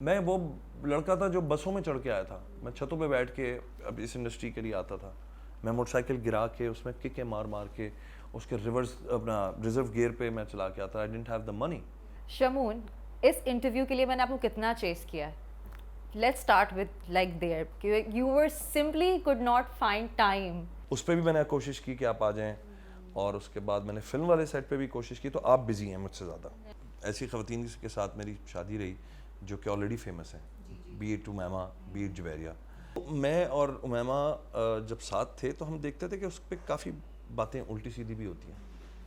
میں وہ لڑکا تھا جو بسوں میں چڑھ کے آیا تھا. میں چھتوں پہ بیٹھ کے اب اس انڈسٹری کے لیے آتا تھا. میں موٹر سائیکل گرا کے اس میں ککیں مار مار کے اس کے ریورس اپنا ریزرو گیئر پہ میں چلا کے آتا. I didn't have the money. Shamoon, اس انٹرویو کے لیے میں نے آپ کو کتنا چیس کیا ہے. Let's start with like there you were simply could not find time. اس پہ بھی میں نے کوشش کی کہ آپ آ جائیں, اور اس کے بعد میں نے فلم والے سیٹ پہ بھی کوشش کی, تو آپ بزی ہیں مجھ سے زیادہ. ایسی خواتین کے ساتھ میری شادی رہی جو کہ آلریڈی فیمس ہیں, be it Umaima, be it Javeria. میں اور امیمہ جب ساتھ تھے تو ہم دیکھتے تھے کہ اس پہ کافی باتیں الٹی سیدھی بھی ہوتی ہیں.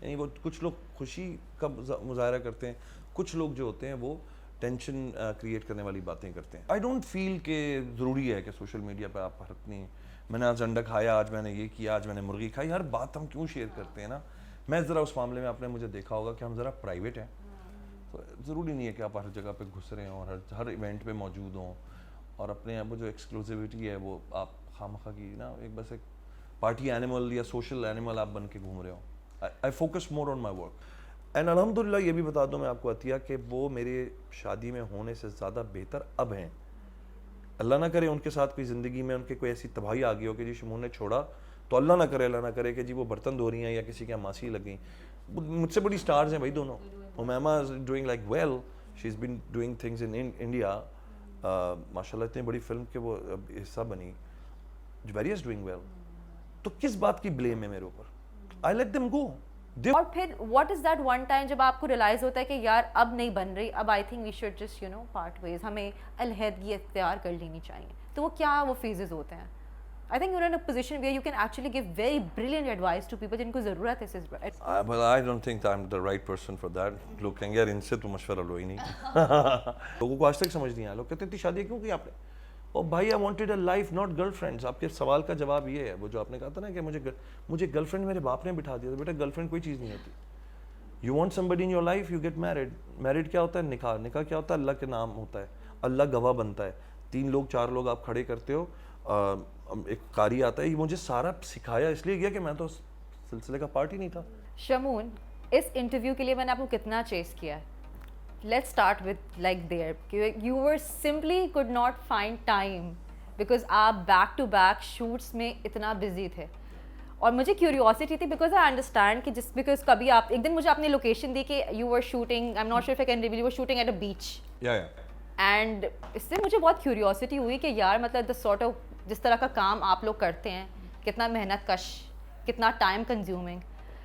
یعنی وہ کچھ لوگ خوشی کا مظاہرہ کرتے ہیں, کچھ لوگ جو ہوتے ہیں وہ ٹینشن کریٹ کرنے والی باتیں کرتے ہیں. آئی ڈونٹ فیل کہ ضروری ہے کہ سوشل میڈیا پہ آپ اپنی میں نے آج انڈا کھایا, آج میں نے یہ کیا, آج میں نے مرغی کھائی, ہر بات ہم کیوں شیئر کرتے ہیں نا. میں ذرا اس معاملے میں آپ نے مجھے دیکھا ہوگا کہ ہم ذرا پرائیویٹ ہیں. تو ضروری نہیں ہے کہ آپ ہر جگہ پہ گھس رہے ہوں اور ہر ایونٹ پہ موجود ہوں, اور اپنے وہ جو ایکسکلوسیوٹی ہے وہ آپ خواہ کی نا ایک بس ایک پارٹی اینیمل یا سوشل اینیمل آپ بن کے گھوم رہے ہو. I focus more on my work. And الحمدللہ یہ بھی بتا دوں میں آپ کو عطیہ کہ وہ میرے شادی میں ہونے سے زیادہ بہتر اب ہیں. اللہ نہ کرے ان کے ساتھ کوئی زندگی میں ان کے کوئی ایسی تباہی آ گئی ہو کہ جی شمون نے چھوڑا, تو اللہ نہ کرے کہ جی وہ برتن دھو رہی ہیں یا کسی کے یہاں ماسی لگ گئی. مجھ سے بڑی سٹارز ہیں بھائی دونوں. Umaima is doing like well, she is been doing things in India ماشاء اللہ, اتنی بڑی فلم کے وہ حصہ بنی. Javeria is doing well. تو کس بات کی بلیم ہے میرے اوپر؟ I let them go. اور پھر what is that one time جب آپ کو ریلائز ہوتا ہے کہ یار اب نہیں بن رہی, اب I think we should just part ways, ہمیں علیحدگی اختیار کر لینی چاہیے. تو وہ کیا وہ فیزز ہوتے ہیں؟ I think you're in a position where you can actually give very brilliant advice to people جن کو ضرورت ہے اس بات. But I don't think I'm the right person for that. لوگ کہیں گے یار ان سے تو مشورہ لو ہی نہیں. لوگوں کو آج تک سمجھ نہیں آیا. لوگ کہتے ہیں شادی کیوں کی آپ نے؟ اور بھائی I wanted a life not girlfriends. آپ کے سوال کا جواب یہ ہے, وہ جو آپ نے کہا تھا نا کہ مجھے گرل فرینڈ میرے باپ نے بٹھا دیا. بیٹا گرل فرینڈ کوئی چیز نہیں ہوتی. You want somebody in your life, you get married. Married کیا ہوتا ہے؟ نکاح. نکاح کیا ہوتا ہے؟ اللہ کے نام ہوتا ہے, اللہ گواہ بنتا ہے, 3 لوگ 4 لوگ آپ کھڑے کرتے ہو, ایک قاری آتا ہے. یہ مجھے سارا سکھایا اس لیے گیا کہ میں تو اس سلسلے کا پارٹ ہی نہیں تھا. شمون, اس انٹرویو کے لیے میں نے آپ کو کتنا چیس کیا ہے. Let's start with like there you were simply could not find time because آپ بیک ٹو بیک شوٹس میں اتنا بزی تھے. اور مجھے کیوریوسٹی تھی بیکاز آئی انڈرسٹینڈ کہ بیکاز کبھی آپ ایک دن مجھے اپنی لوکیشن دی کہ you were shooting, I am not sure if I can reveal, you were shooting at a beach. And اس سے مجھے بہت کیوریوسٹی ہوئی کہ یار مطلب دا سارٹ آف جس طرح کا کام آپ لوگ کرتے ہیں کتنا محنت کش, کتنا ٹائم کنزیومنگ.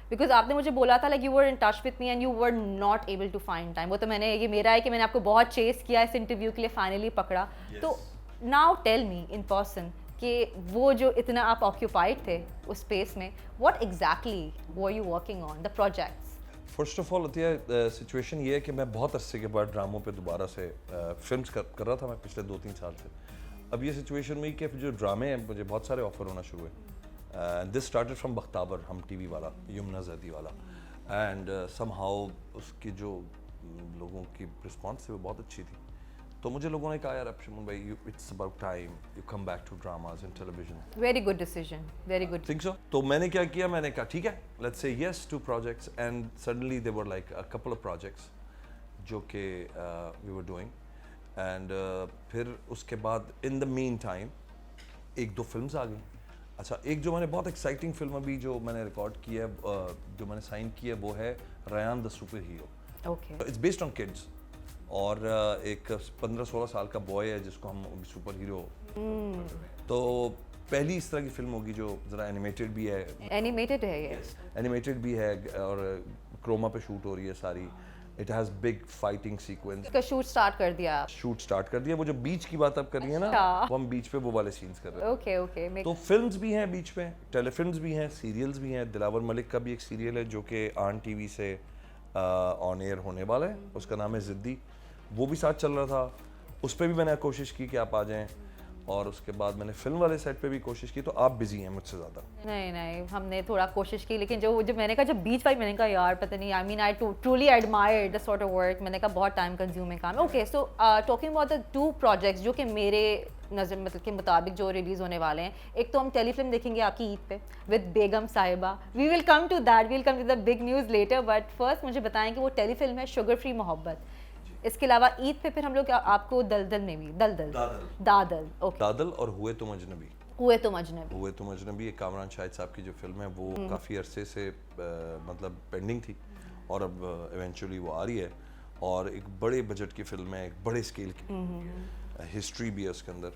بیکاز آپ نے مجھے بولا تھا like you were in touch with me and you were not able to find time. وہ تو میں نے, یہ میرا ہے کہ میں نے آپ کو بہت چیس کیا اس انٹرویو کے لیے, فائنلی پکڑا. تو now tell me in person کہ وہ جو اتنا آپ آکیوپائڈ تھے اس اسپیس میں, what exactly were you working on the projects. First of all Atiya situation یہ ہے کہ میں بہت عرصے کے بعد ڈراموں پہ دوبارہ سے فلمس کر رہا تھا میں پچھلے 2-3 سال سے. اب یہ سچویشن ہوئی کہ جو ڈرامے ہیں مجھے بہت سارے آفر ہونا شروع ہوئے. دس اسٹارٹڈ فرام بختابر, ہم ٹی وی والا, یمنا زیدی والا. اینڈ سم ہاؤ اس کی جو لوگوں کی رسپانس تھی وہ بہت اچھی تھی. تو مجھے لوگوں نے کہا یار اب شمون بھائی it's about time you come back to dramas and television. Very good decision, very good. Think so. تو میں نے کیا کیا, میں نے کہا ٹھیک ہے let's say yes to projects. And suddenly they were like a couple of projects جو کہ وی ور ڈوئنگ. اینڈ پھر اس کے بعد ان دا مین ٹائم 1-2 فلمز آ گئیں. اچھا, ایک جو میں نے بہت ایکسائٹنگ فلم ابھی جو میں نے ریکارڈ کی ہے, جو میں نے سائن کی ہے, وہ ہے Ryan the superhero. Okay. It's based on kids. اور ایک 15-16 سال کا بوائے ہے جس کو ہم سپر ہیرو, تو پہلی اس طرح کی فلم ہوگی جو ذرا اینیمیٹڈ بھی ہے. اینیمیٹڈ ہے یہ. اینیمیٹڈ بھی ہے اور کروما پہ شوٹ ہو رہی ہے ساری. It has big fighting sequence. کا شوٹ سٹارٹ کر دیا. شوٹ سٹارٹ کر دیا. وہ جو بیچ کی بات آپ کر رہی ہیں نا, وہ ہم بیچ پہ وہ والے سینز کر رہے ہیں. Okay okay. تو فلمز بھی ہیں بیچ پہ, ٹیلی فلمز بھی ہیں, سیریلز بھی ہیں. دلاور ملک کا بھی ایک سیریل ہے جو کہ آن ٹی وی سے آن ایئر ہونے والا ہے, اس کا نام ہے زدی. وہ بھی ساتھ چل رہا تھا. اس پہ بھی میں نے کوشش کی کہ آپ آ جائیں, اور اس کے بعد میں نے فلم والے سیٹ پہ بھی کوشش کی. تو آپ بزی ہیں مجھ سے زیادہ. نہیں ہم نے تھوڑا کوشش کی, لیکن جو میں نے کہا جب بیچ والی, میں نے کہا یار پتہ نہیں, I mean I truly admire the sort of work. میں نے کہا بہت ٹائم کنزیومنگ کام ہے. Okay, so talking about the 2 projects جو کہ میرے نظر مطلب کے مطابق جو ریلیز ہونے والے ہیں. ایک تو ہم ٹیلی فلم دیکھیں گے آپ کی عید پہ ود بیگم صاحبہ. We will come to that, we will come to the big news later. But first مجھے بتائیں کہ وہ ٹیلی فلم ہے شوگر فری محبت. اس کے علاوہ عید پہ پھر ہم لوگ آپ کو دلدل میں بھی دادل اوکے دادل اور ہوئے تم اجنبی. ہوئے تم اجنبی. ہوئے تم اجنبی ایک کامران شاہد صاحب کی جو فلم ہے وہ کافی عرصے سے مطلب پینڈنگ تھی اور اب ایونچولی وہ آ رہی ہے, اور ایک بڑے بجٹ کی فلم ہے, ایک بڑے اسکیل کی ہسٹری بھی ہے اس کے اندر.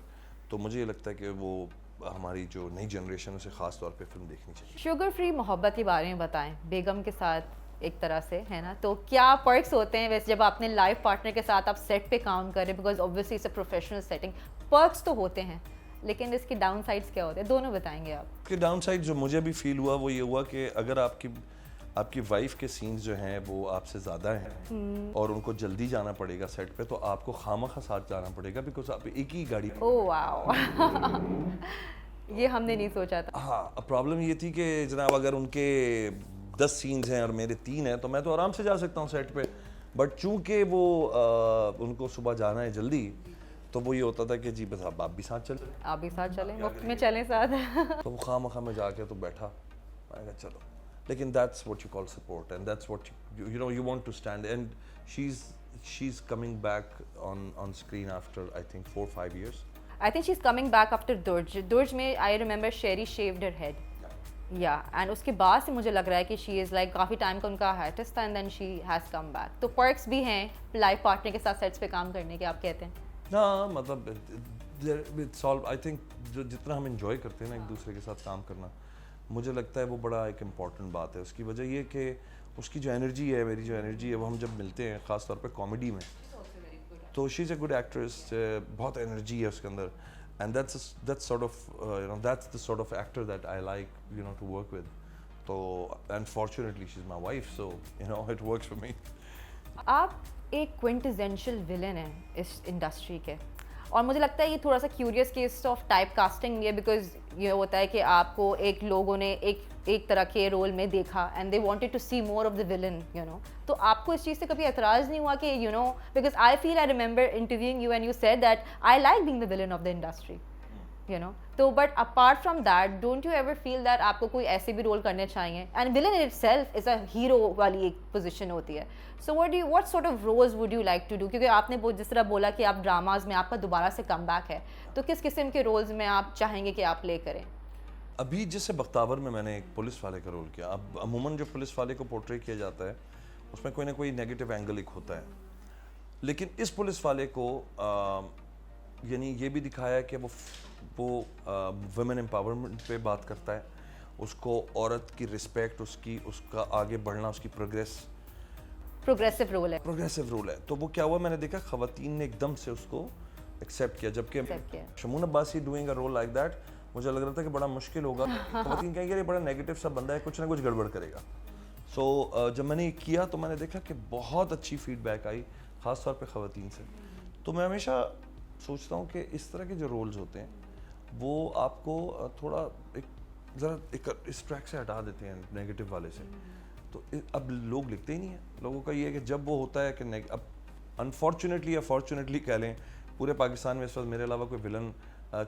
تو مجھے یہ لگتا ہے کہ وہ ہماری جو نئی جنریشن اسے خاص طور پہ فلم دیکھنی چاہیے. شوگر فری محبت کے بارے میں بتائیں, بیگم کے ساتھ ایک طرح سے ہے نا, تو کیا پرکس ہوتے ہیں ویسے جب آپ اپنے لائف پارٹنر کے ساتھ آپ سیٹ پہ کام کر رہے ہیں, because obviously it's a professional setting. Perks تو ہوتے ہیں لیکن اس کے ڈاؤن سائڈس کیا ہوتے ہیں, دونوں بتائیں گے آپ. کہ ڈاؤن سائڈ جو مجھے بھی فیل ہوا وہ یہ ہوا کہ اگر آپ کی وائف کے سینز جو ہیں وہ آپ سے زیادہ ہیں اور ان کو جلدی جانا پڑے گا سیٹ پہ, تو آپ کو خامخواہ ساتھ جانا پڑے گا, بیکاز آپ ایک ہی گاڑی. اوہ واو, یہ ہم نے نہیں سوچا تھا. ہاں, پرابلم یہ تھی کہ جناب اگر ان کے 10 سینز ہیں اور میرے 3 ہیں تو میں تو آرام سے جا سکتا ہوں سیٹ پہ, بٹ چونکہ وہ ان کو صبح جانا ہے جلدی, تو وہ یہ ہوتا تھا کہ جی بس آپ بھی ساتھ چلیں, آپ بھی ساتھ چلیں, وقت میں چلیں ساتھ. تو وہ خواہ میں جا کے تو بیٹھا, میں کہا چلو. لیکن that's what you call support, and that's what you know you want to stand. And she's coming back on screen after I think 4-5 years. I think she's coming back after Durj. Durj میں I remember Sherry shaved her head. Yeah, and اس کے بعد سے مجھے لگ رہا ہے کہ she is like coffee time کا ان کا hiatus تھا, and then she has come back. تو perks بھی ہیں لائف پارٹنر کے ساتھ سیٹس پہ کام کرنے کے, آپ کہتے ہیں؟ ہاں, مطلب it's all I think جو جتنا ہم انجوائے کرتے ہیں نا ایک دوسرے کے ساتھ کام کرنا, مجھے لگتا ہے وہ بڑا ایک امپورٹنٹ بات ہے. اس کی وجہ یہ کہ اس کی جو انرجی ہے, میری جو انرجی ہے, وہ ہم جب ملتے ہیں خاص طور پہ کامیڈی میں, تو شی از اے گڈ ایکٹریس, بہت انرجی ہے اس کے اندر, and that's sort of that's the sort of actor that I like to work with. تو and fortunately she's my wife, so it works for me. آپ ایک کوئنٹیزینشیل ولن ہیں اس انڈسٹری کے, اور مجھے لگتا ہے یہ تھوڑا سا curious case of typecasting ہے, بیکاز یہ ہوتا ہے کہ آپ کو ایک لوگوں نے ایک طرح کے رول میں دیکھا and they wanted to see more of the villain, تو آپ کو اس چیز سے کبھی اعتراض نہیں ہوا کہ because I feel I remember interviewing you and you said that I like being the villain of the industry, تو but apart from that don't you ever feel that آپ کو کوئی ایسے بھی رول کرنے چاہیے, and villain in itself is a hero والی ایک پوزیشن ہوتی ہے. سو what sort of roles would you like to do, کیونکہ آپ نے جس طرح بولا کہ آپ ڈراماز میں آپ کا دوبارہ سے کم بیک ہے, تو کس قسم کے رولز میں آپ چاہیں گے کہ آپ پلے کریں؟ ابھی جیسے بختاور میں میں نے ایک پولیس والے کا رول کیا. اب عموماً جو پولیس والے کو پورٹری کیا جاتا ہے اس میں کوئی نہ کوئی نیگیٹو اینگل ایک ہوتا ہے, لیکن اس پولیس والے کو یعنی یہ بھی دکھایا ہے کہ وہ ویمن امپاورمنٹ پہ بات کرتا ہے, اس کو عورت کی رسپیکٹ, اس کا آگے بڑھنا, اس کی پروگریسو رول ہے. تو وہ کیا ہوا, میں نے دیکھا خواتین نے ایک دم سے اس کو ایکسیپٹ کیا, جبکہ Shamoon Abbasi doing a role like that مجھے لگ رہا تھا کہ بڑا مشکل ہوگا, خواتین کہیں گے یہ بڑا نیگیٹو سا بندہ ہے, کچھ نہ کچھ گڑبڑ کرے گا. سو جب میں نے یہ کیا تو میں نے دیکھا کہ بہت اچھی فیڈ بیک آئی خاص طور پہ خواتین سے. تو میں ہمیشہ سوچتا ہوں کہ اس طرح کے جو رولز ہوتے ہیں وہ آپ کو تھوڑا ذرا اس ٹریک سے ہٹا دیتے ہیں نیگیٹو والے سے. تو اب لوگ لکھتے ہی نہیں ہیں, لوگوں کا یہ ہے کہ جب وہ ہوتا ہے کہ اب انفارچونیٹلی یا فارچونیٹلی کہہ لیں, پورے پاکستان میں اس وقت میرے علاوہ کوئی ولن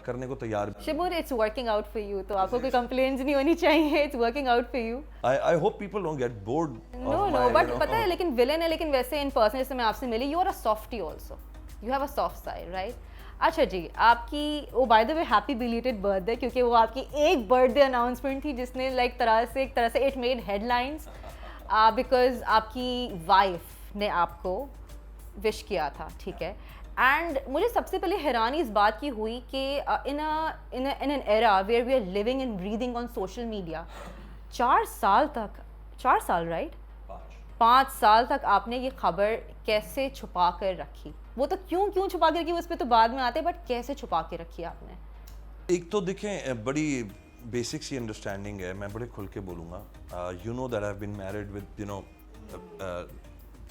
کرنے کو تیار. Shamoon it's working out for you, تو آپ کو کوئی کمپلینٹس نہیں ہونی چاہیے, it's working out for you. I hope people don't get bored. No, but پتہ ہے لیکن ولن ہے, لیکن ویسے ان پرسن جیسے میں آپ سے ملی, you are a softie also, you have a soft side, right? اچھا جی, آپ کی وہ by the way happy belated birthday, کیونکہ وہ آپ کی ایک برتھ ڈے اناؤنسمنٹ تھی جس نے ایک طرح سے it made headlines, because آپ کی وائف نے آپ کو وش کیا تھا, ٹھیک ہے. اینڈ مجھے سب سے پہلے حیرانی اس بات کی ہوئی کہ in an era where we are living and breathing on social media, 4 سال رائٹ, 5 سال تک آپ نے یہ خبر کیسے چھپا کر رکھی؟ وہ تو کیوں چھپا کے رکھی, اس پہ تو بعد میں آتے, بٹ کیسے چھپا کے رکھی آپ نے؟ ایک تو دیکھیں بڑی بیسک سی انڈرسٹینڈنگ ہے, میں بڑے کھل کے بولوں گا. You know that I have been married with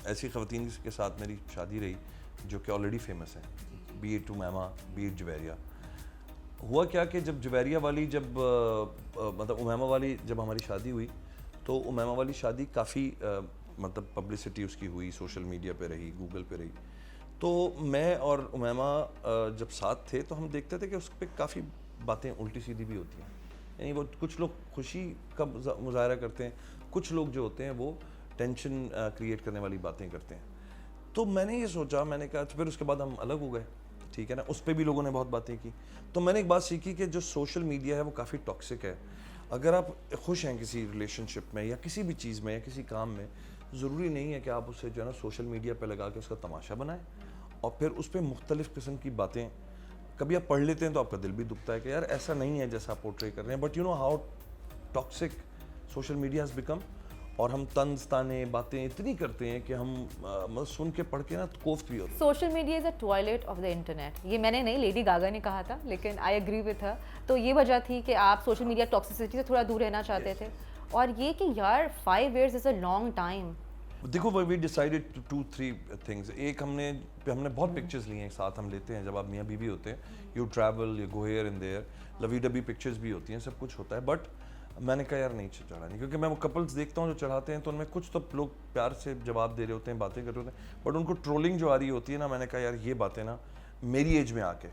ایسی خواتین کے ساتھ میری شادی رہی جو کہ آلریڈی فیمس ہیں, be it Umaima, be it Javeria. ہوا کیا کہ جب جویریہ والی مطلب امیمہ والی جب ہماری شادی ہوئی تو امیمہ والی شادی کافی مطلب پبلسٹی اس کی ہوئی, سوشل میڈیا پہ رہی, گوگل پہ رہی. تو میں اور امیمہ جب ساتھ تھے تو ہم دیکھتے تھے کہ اس پہ کافی باتیں الٹی سیدھی بھی ہوتی ہیں. یعنی وہ کچھ لوگ خوشی کا مظاہرہ کرتے ہیں, کچھ لوگ جو ہوتے ہیں وہ ٹینشن کریٹ کرنے والی باتیں کرتے ہیں. تو میں نے یہ سوچا, میں نے کہا پھر اس کے بعد ہم الگ ہو گئے, ٹھیک ہے نا, اس پہ بھی لوگوں نے بہت باتیں کی. تو میں نے ایک بات سیکھی کہ جو سوشل میڈیا ہے وہ کافی ٹاکسک ہے. اگر آپ خوش ہیں کسی ریلیشن شپ میں یا کسی بھی چیز میں یا کسی کام میں, ضروری نہیں ہے کہ آپ اسے جو ہے نا سوشل میڈیا پہ لگا کے اس کا تماشا بنائیں اور پھر اس پہ مختلف قسم کی باتیں کبھی آپ پڑھ لیتے ہیں تو آپ کا دل بھی دکھتا ہے کہ یار ایسا نہیں ہے جیسا آپ پورٹری کر رہے ہیں. But you know how toxic social media has become, اور ہم طنز تانے باتیں اتنی کرتے ہیں کہ ہم مطلب سن کے پڑھ کے نا کوفت بھی ہوتے ہیں. Social media is a toilet of the internet. یہ میں نے نہیں, لیڈی گاگا نے کہا تھا, لیکن آئی اگری وتھ ہر. تو یہ وجہ تھی کہ آپ سوشل میڈیا ٹاکسسٹی سے تھوڑا دور رہنا چاہتے تھے. اور یہ کہ یار 5 years is a long time. دیکھو وی ڈیسائیڈڈ 2-3 تھنگز. ایک ہم نے بہت پکچرز لی ہیں ایک ساتھ, ہم لیتے ہیں جب آپ میاں بیوی ہوتے ہیں, you travel, you go here and there, lovey dovey pictures بھی ہوتی ہیں, سب کچھ ہوتا ہے. بٹ میں نے کہا یار نہیں چڑھانی, کیونکہ میں وہ کپلز دیکھتا ہوں جو چڑھاتے ہیں تو ان میں کچھ تو لوگ پیار سے جواب دے رہے ہوتے ہیں, باتیں کر رہے ہوتے ہیں, بٹ ان کو ٹرولنگ جو آ رہی ہوتی ہے نا, میں نے کہا یار یہ باتیں نا میری ایج میں آ کے,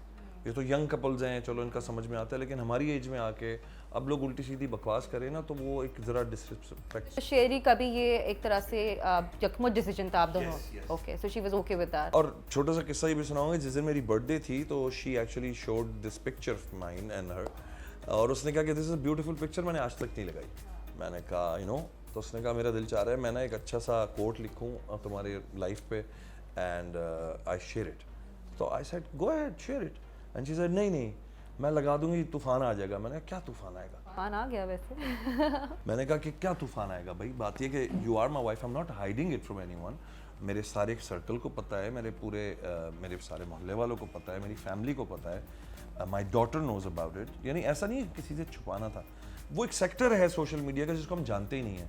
یہ تو ینگ کپلز ہیں چلو ان کا سمجھ میں آتا ہے, لیکن ہماری ایج میں آ کے اب لوگ الٹی سیدھی بکواس کریں نا تو وہ ایک ذرا ڈسرسپیکٹ. شیری کا بھی یہ ایک طرح سے یکمت ڈیسیجن تھا آپ دونوں. Okay, so she was okay with that. اور چھوٹا سا قصہ یہ بھی سناؤں گا. جس دن میری برتھ ڈے تھی تو she actually showed this picture of mine and her, اور اس نے کہا کہ دس از اے بیوٹیفل پکچر, میں نے آج تک نہیں لگائی. میں نے کہا یو نو, تو اس نے کہا میرا دل چاہ رہا ہے میں نا ایک اچھا سا کوٹ لکھوں تمہاری لائف پہ اینڈ آئی شیئر اٹ. تو I said go ahead share it, and she said نہیں نہیں میں لگا دوں گی طوفان آ جائے گا. میں نے کہا کیا طوفان آئے گا؟ طوفان آ گیا ویسے. میں نے کہا کہ کیا طوفان آئے گا بھائی, بات یہ کہ you are my wife, I am not hiding it from anyone. میرے سارے سرکل کو پتہ ہے, میرے سارے محلے والوں کو پتہ ہے, میری فیملی کو پتہ ہے, my daughter knows about it. یعنی ایسا نہیں ہے کسی سے چھپانا تھا. وہ ایک سیکٹر ہے سوشل میڈیا کا جس کو ہم جانتے ہی نہیں ہیں.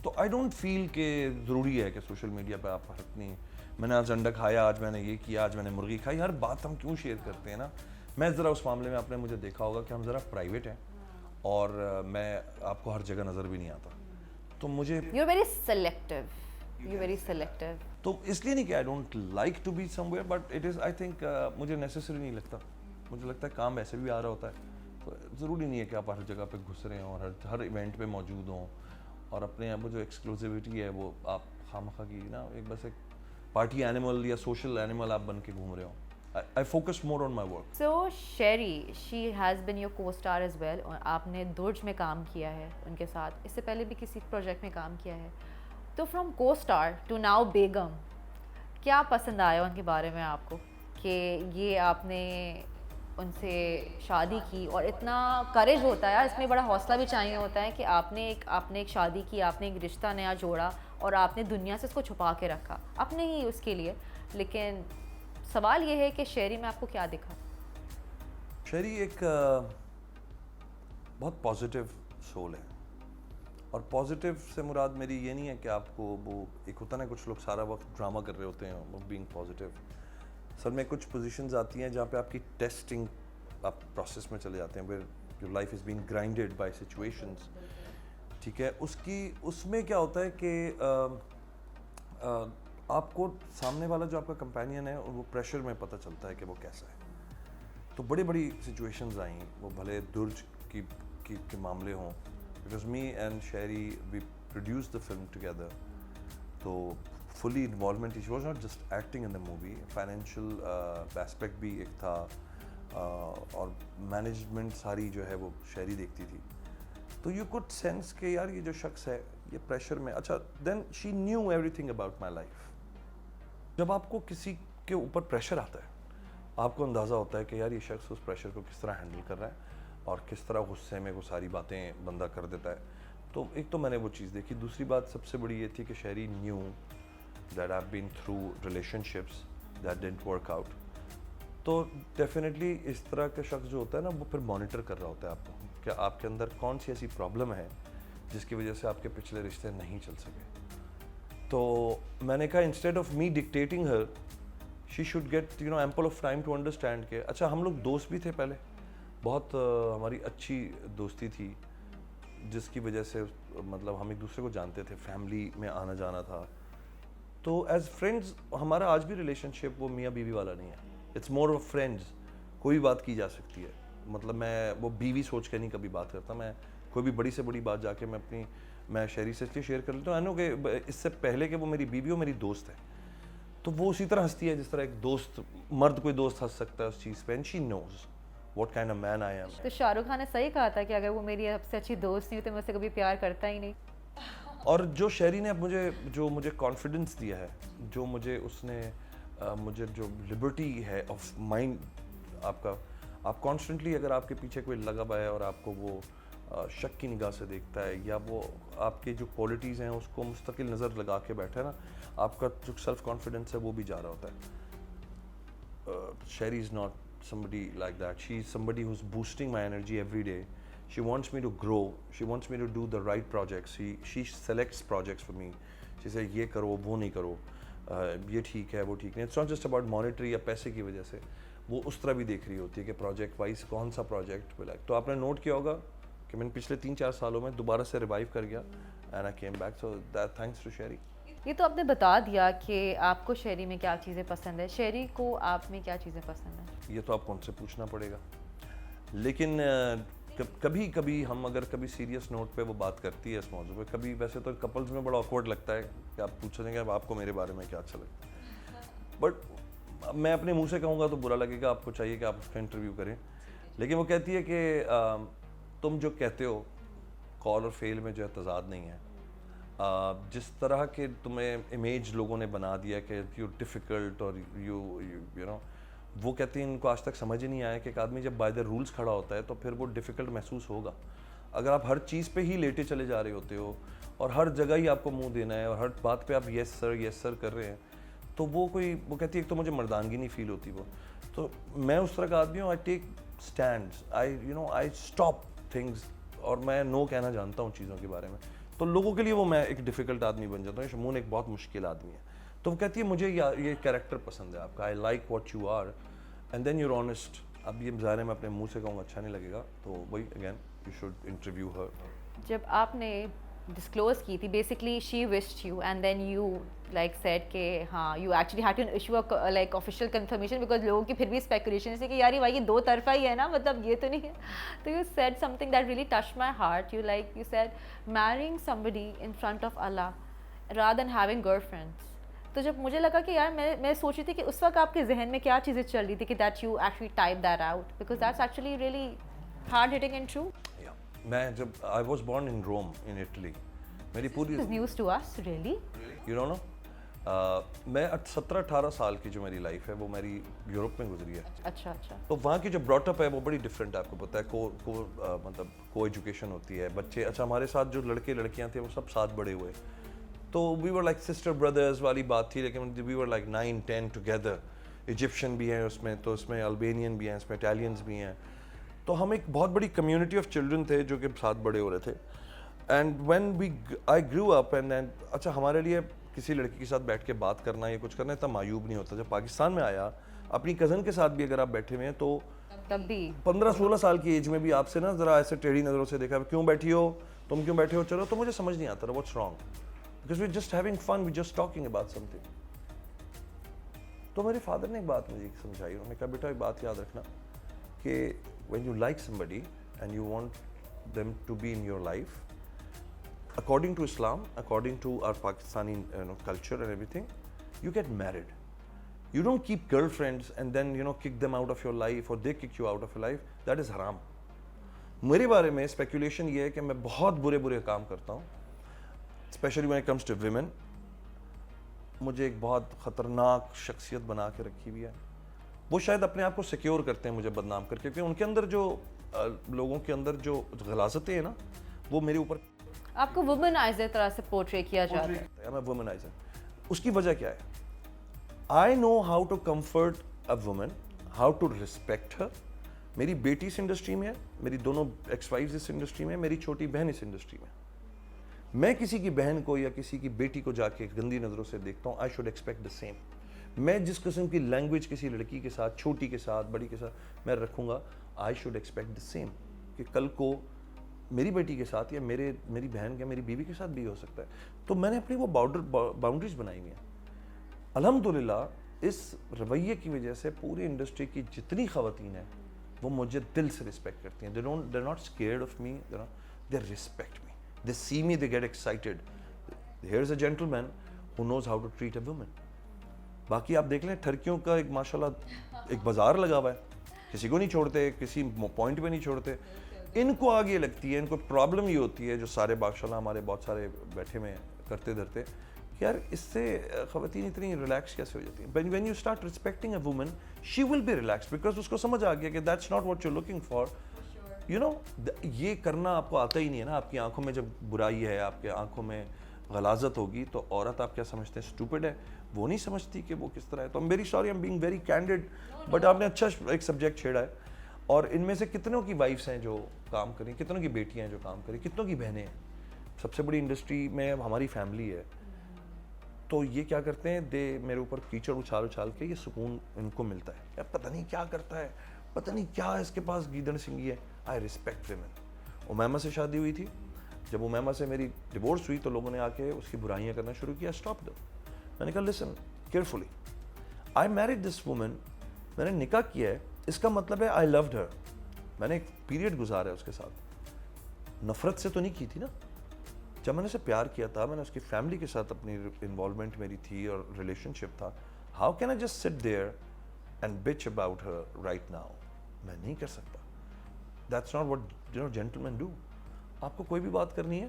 تو آئی ڈونٹ فیل کہ ضروری ہے کہ سوشل میڈیا پہ آپ اپنی, میں نے آج انڈا کھایا, آج میں نے یہ کیا, آج میں نے مرغی کھائی, ہر بات ہم کیوں شیئر کرتے ہیں نا. میں ذرا اس معاملے میں آپ نے مجھے دیکھا ہوگا کہ ہم ذرا پرائیویٹ ہیں, اور میں آپ کو ہر جگہ نظر بھی نہیں آتا. تو مجھے you very selective, you very selective. تو اس لیے نہیں کہ I don't like to be somewhere, but it is I think مجھے نیسیسری نہیں لگتا. مجھے لگتا ہے کام ایسے بھی آ رہا ہوتا ہے, تو ضروری نہیں ہے کہ آپ ہر جگہ پہ گھس رہے ہوں اور ہر ایونٹ پہ موجود ہوں, اور اپنے آپ جو ایکسکلوزیوٹی ہے وہ آپ خواہ کی نا ایک بس ایک پارٹی اینیمل یا سوشل اینیمل آپ بن کے گھوم رہے ہوں. I focus more on my work. So Sherry, she has been your co-star as well. اور آپ نے درج میں کام کیا ہے ان کے ساتھ, اس سے پہلے بھی کسی پروجیکٹ میں کام کیا ہے. تو فرام co-star to now بیگم, کیا پسند آیا ان کے بارے میں آپ کو کہ یہ آپ نے ان سے شادی کی, اور اتنا کریج ہوتا ہے اس میں, بڑا حوصلہ بھی چاہیے ہوتا ہے کہ آپ نے ایک شادی کی, آپ نے ایک رشتہ نیا جوڑا اور آپ نے دنیا سے اس کو چھپا کے رکھا اپنے ہی اس کے لیے. لیکن سوال یہ ہے کہ شیری میں آپ کو کیا دکھا؟ شیری ایک بہت پازیٹیو سول ہے, اور پازیٹیو سے مراد میری یہ نہیں ہے کہ آپ کو وہ ایک ہوتا نا کچھ لوگ سارا وقت ڈرامہ کر رہے ہوتے ہیں بینگ پازیٹیو. سر میں کچھ پوزیشنز آتی ہیں جہاں پہ آپ کی ٹیسٹنگ آپ پروسیس میں چلے جاتے ہیں, where your life is being grinded by situations, ٹھیک ہے. اس میں کیا ہوتا ہے کہ آپ کو سامنے والا جو آپ کا کمپینین ہے وہ پریشر میں پتہ چلتا ہے کہ وہ کیسا ہے. تو بڑی بڑی سچویشنز آئیں, وہ بھلے درج کے معاملے ہوں, because me and Sherry we produce the film together, تو fully involvement, she was not just acting in the movie, financial aspect بھی ایک تھا, اور مینجمنٹ ساری جو ہے وہ شیری دیکھتی تھی. تو یو کوڈ سینس کہ یار یہ جو شخص ہے یہ پریشر میں, اچھا then she knew everything about my life. جب آپ کو کسی کے اوپر پریشر آتا ہے آپ کو اندازہ ہوتا ہے کہ یار یہ شخص اس پریشر کو کس طرح ہینڈل کر رہا ہے اور کس طرح غصے میں وہ ساری باتیں بندہ کر دیتا ہے. تو ایک تو میں نے وہ چیز دیکھی. دوسری بات سب سے بڑی یہ تھی کہ Sherry knew that I been through relationships that didn't work out. تو ڈیفینیٹلی اس طرح کا شخص جو ہوتا ہے نا وہ پھر مانیٹر کر رہا ہوتا ہے آپ کو کہ آپ کے اندر کون سی ایسی پرابلم ہے جس کی وجہ سے آپ کے پچھلے رشتے نہیں چل سکے. تو میں نے کہا instead of me dictating her, she should get you know ample of time to understand کہ اچھا ہم لوگ دوست بھی تھے پہلے, بہت ہماری اچھی دوستی تھی جس کی وجہ سے مطلب ہم ایک دوسرے کو جانتے تھے, فیملی میں آنا جانا تھا. تو ایز فرینڈز ہمارا آج بھی ریلیشن شپ وہ میاں بیوی والا نہیں ہے, اٹس مور آف فرینڈز. کوئی بات کی جا سکتی ہے, مطلب میں وہ بیوی سوچ کے نہیں کبھی بات کرتا. میں کوئی بھی بڑی سے بڑی بات جا کے میں شیری سے اس لیے شیئر کر لیتا ہوں. آئی نو کہ اس سے پہلے کہ وہ میری بیوی ہو میری دوست ہے, تو وہ اسی طرح ہنستی ہے جس طرح ایک دوست مرد کوئی دوست ہنس سکتا ہے اس چیز پہ, and she knows what kind of man I am. تو شاہ رخ خان نے صحیح کہا تھا کہ اگر وہ میری سب سے اچھی دوست نہیں ہوئی تو میں اسے کبھی پیار کرتا ہی نہیں. اور جو شہری نے مجھے کانفیڈنس دیا ہے, جو مجھے اس نے مجھے جو لبرٹی ہے آف مائنڈ, آپ کانسٹنٹلی اگر آپ کے پیچھے کوئی لگا ہوا ہے اور آپ کو وہ شک کی نگاہ سے دیکھتا ہے, یا وہ آپ کی جو کوالٹیز ہیں اس کو مستقل نظر لگا کے بیٹھا ہے نا, آپ کا جو سیلف کانفیڈنس ہے وہ بھی جا رہا ہوتا ہے. شہری is not somebody like that. She is somebody who's boosting my energy every day. She wants me to grow. She wants me to do the right projects. She selects projects for me. She says یہ کرو وہ نہیں کرو, یہ ٹھیک ہے وہ ٹھیک نہیں. It's not just about monetary یا پیسے کی وجہ سے, وہ اس طرح بھی دیکھ رہی ہوتی ہے کہ پروجیکٹ وائز کون سا پروجیکٹ ملا. تو آپ نے نوٹ کیا ہوگا کہ میں نے پچھلے 3-4 سالوں میں دوبارہ سے ریوائیو کر گیا, and I came back. So that thanks to Sherry. یہ تو آپ نے بتا دیا کہ آپ کو شہری میں کیا چیزیں پسند ہے, شہری کو آپ میں کیا چیزیں پسند ہیں. یہ تو آپ کو ان سے پوچھنا پڑے گا, لیکن کبھی کبھی ہم اگر کبھی سیریس نوٹ پہ وہ بات کرتی ہے اس موضوع پہ, کبھی ویسے تو کپلز میں بڑا آکورڈ لگتا ہے کہ آپ پوچھ رہے ہیں کہ آپ کو میرے بارے میں کیا اچھا لگتا ہے, بٹ میں اپنے منہ سے کہوں گا تو برا لگے گا, آپ کو چاہیے کہ آپ اس کا انٹرویو کریں. لیکن وہ کہتی ہے کہ تم جو کہتے ہو کال اور فیل میں جو ہے تضاد نہیں ہے. جس طرح کے تمہیں امیج لوگوں نے بنا دیا کہ یو ڈیفیکلٹ اور یو نو, وہ کہتے ہیں ان کو آج تک سمجھ ہی نہیں آیا کہ ایک آدمی جب بائی دا رولس کھڑا ہوتا ہے تو پھر وہ ڈیفیکلٹ محسوس ہوگا. اگر آپ ہر چیز پہ ہی لیٹے چلے جا رہے ہوتے ہو اور ہر جگہ ہی آپ کو منہ دینا ہے اور ہر بات پہ آپ یس سر کر رہے ہیں, تو وہ کہتی ہے ایک تو مجھے مردانگی نہیں فیل ہوتی. وہ تو میں اس طرح کا آدمی ہوں, آئی ٹیک اسٹینڈس, آئی اسٹاپ تھنگس, اور میں نو کہنا جانتا ہوں چیزوں کے بارے میں. تو لوگوں کے لیے وہ میں ایک ڈیفیکلٹ آدمی بن جاتا ہوں. شمون ایک بہت مشکل آدمی ہے. تو وہ کہتی ہے مجھے یہ کیریکٹر پسند ہے آپ کا, I like what you are and then you're honest. اب یہ ظاہر ہے میں اپنے منہ سے کہوں گا اچھا نہیں لگے گا, تو وہی again you should interview her. جب آپ نے ڈسکلوز کی تھی basically she wished you and then you like said کہ ہاں you actually had to issue like official confirmation, because لوگوں کی پھر بھی اسپیکولیشن تھی کہ یار بھائی یہ 2 طرفہ ہی ہے نا, مطلب یہ تو نہیں ہے. تو you said some thing that really touch my heart. You said marrying somebody in front of Allah rather than having girlfriends. تو جب مجھے لگا کہ یار میں سوچ رہی تھی کہ اس وقت آپ کے ذہن میں کیا چیزیں چل رہی تھی کہ that you actually type that out, because that's actually really hard hitting and true. میں جب I was born in Rome in Italy, میری پوری نیوز ٹو اس ریئلی یو نو میں 17-18 سال کی جو میری لائف ہے وہ میری یورپ میں گزری ہے. اچھا. تو وہاں کی جو براٹ اپ ہے وہ بڑی ڈفرینٹ ہے, آپ کو پتہ ہے. مطلب کو ایجوکیشن ہوتی ہے, بچے اچھا ہمارے ساتھ جو لڑکے لڑکیاں تھے وہ سب ساتھ بڑے ہوئے, تو وی ور لائک سسٹر بردرز والی بات تھی, لیکن وی ور لائک 9-10 ٹوگیدر. ایجپشن بھی ہیں اس میں, تو اس میں البینین بھی ہیں, اس میں اٹیلینس بھی ہیں. تو ہم ایک بہت بڑی کمیونٹی آف چلڈرن تھے جو کہ ساتھ بڑے ہو رہے تھے. And when I grow up and then اچھا ہمارے لیے کسی لڑکی کے ساتھ بیٹھ کے بات کرنا یا کچھ کرنا اتنا معیوب نہیں ہوتا. جب پاکستان میں آیا اپنی کزن کے ساتھ بھی اگر آپ بیٹھے ہوئے ہیں تو تب بھی 15-16 سال کی ایج میں بھی آپ سے نا ذرا ایسے ٹیڑھی نظروں سے دیکھا, کیوں بیٹھی ہو, تم کیوں بیٹھے ہو, چلو. تو مجھے سمجھ نہیں آتا تھا what's wrong, because we just having fun, we just talking about something. تو میرے فادر نے ایک بات مجھے سمجھائی, انہوں نے کہا بیٹا ایک بات یاد رکھنا کہ when you like somebody and you want them to be in your life, according to Islam, according to our Pakistani culture and everything, you get married. You don't keep girlfriends and then kick them out of your life or they kick you out of your life. That is haram. میرے بارے میں speculation یہ ہے کہ میں بہت برے کام کرتا ہوں, especially when it comes to women. مجھے ایک بہت خطرناک شخصیت بنا کے رکھی ہوئی ہے. وہ شاید اپنے آپ کو سیکیور کرتے ہیں مجھے بدنام کر کے, کیونکہ ان کے اندر جو لوگوں کے اندر جو غلاظتیں ہیں نا وہ میرے اوپر. آپ کو وومنائزر طرح سے پورٹری کیا جاتا ہے. میں وومنائزر. اس کی وجہ کیا ہے؟ I know how to comfort a woman, how to respect her. میری بیٹی اس انڈسٹری میں ہے, میری دونوں ایکس وائفز اس انڈسٹری میں ہے, میری چھوٹی بہن اس انڈسٹری میں. میں کسی کی بہن کو یا کسی کی بیٹی کو جا کے گندی نظروں سے دیکھتا ہوں, آئی شوڈ ایکسپیکٹ دا سیم. میں جس قسم کی لینگویج کسی لڑکی کے ساتھ, چھوٹی کے ساتھ, بڑی کے ساتھ میں رکھوں گا, I should expect the same, کہ کل کو میری بیٹی کے ساتھ یا میری بہن یا میری بیوی کے ساتھ بھی ہو سکتا ہے. تو میں نے اپنی وہ باؤنڈریز بنائی ہوئی ہیں. الحمدللہ اس رویے کی وجہ سے پوری انڈسٹری کی جتنی خواتین ہیں وہ مجھے دل سے رسپیکٹ کرتی ہیں. they're not scared of me, they respect me, they see me, they get excited. Here's a gentleman who knows how to treat a woman. باقی آپ دیکھ لیں ٹھرکیوں کا ایک ماشاءاللہ ایک بازار لگا ہوا ہے, کسی کو نہیں چھوڑتے, کسی پوائنٹ پہ نہیں چھوڑتے. ان کو آگ یہ لگتی ہے, ان کو پرابلم یہ ہوتی ہے جو سارے ماشاءاللہ ہمارے بہت سارے بیٹھے میں کرتے دھرتے, یار اس سے خواتین اتنی ریلیکس کیسے ہو جاتی ہیں. when you start respecting a woman, she will be relaxed because اس کو سمجھ آ گیا کہ that's not what you're looking for. you know یہ کرنا آپ کو آتا ہی نہیں ہے نا. آپ کی آنکھوں میں جب برائی ہے, آپ کے آنکھوں میں غلاظت ہوگی تو عورت آپ کیا سمجھتے ہیں, اسٹوپڈ ہے, وہ نہیں سمجھتی کہ وہ کس طرح ہے. تو I'm very sorry, I'm being very candid, but آپ نے اچھا ایک سبجیکٹ چھیڑا ہے. اور ان میں سے کتنوں کی وائفس ہیں جو کام کریں, کتنوں کی بیٹیاں ہیں جو کام کریں, کتنوں کی بہنیں ہیں. سب سے بڑی انڈسٹری میں ہماری فیملی ہے. تو یہ کیا کرتے ہیں, میرے اوپر کیچڑ اچھال اچھال کے یہ سکون ان کو ملتا ہے. یار پتہ نہیں کیا کرتا ہے, پتہ نہیں کیا اس کے پاس گیدڑ سنگھی ہے. I respect women. امیمہ سے شادی ہوئی تھی, جب امیمہ سے میری ڈیورس ہوئی تو لوگوں نے آ کے اس کی برائیاں کرنا شروع کیا. اسٹاپ دو. میں نے کہا listen carefully, I married this woman, میں نے نکاح کیا ہے, اس کا مطلب ہے آئی لوڈ ہر. میں نے ایک پیریڈ گزارا ہے اس کے ساتھ, نفرت سے تو نہیں کی تھی نا. جب میں نے اسے پیار کیا تھا, میں نے اس کی فیملی کے ساتھ اپنی انوالومنٹ میری تھی اور ریلیشن شپ تھا. How can I just sit there and bitch about her right now. میں نہیں کر سکتا. That's not what gentleman do. آپ کو کوئی بھی بات کرنی ہے,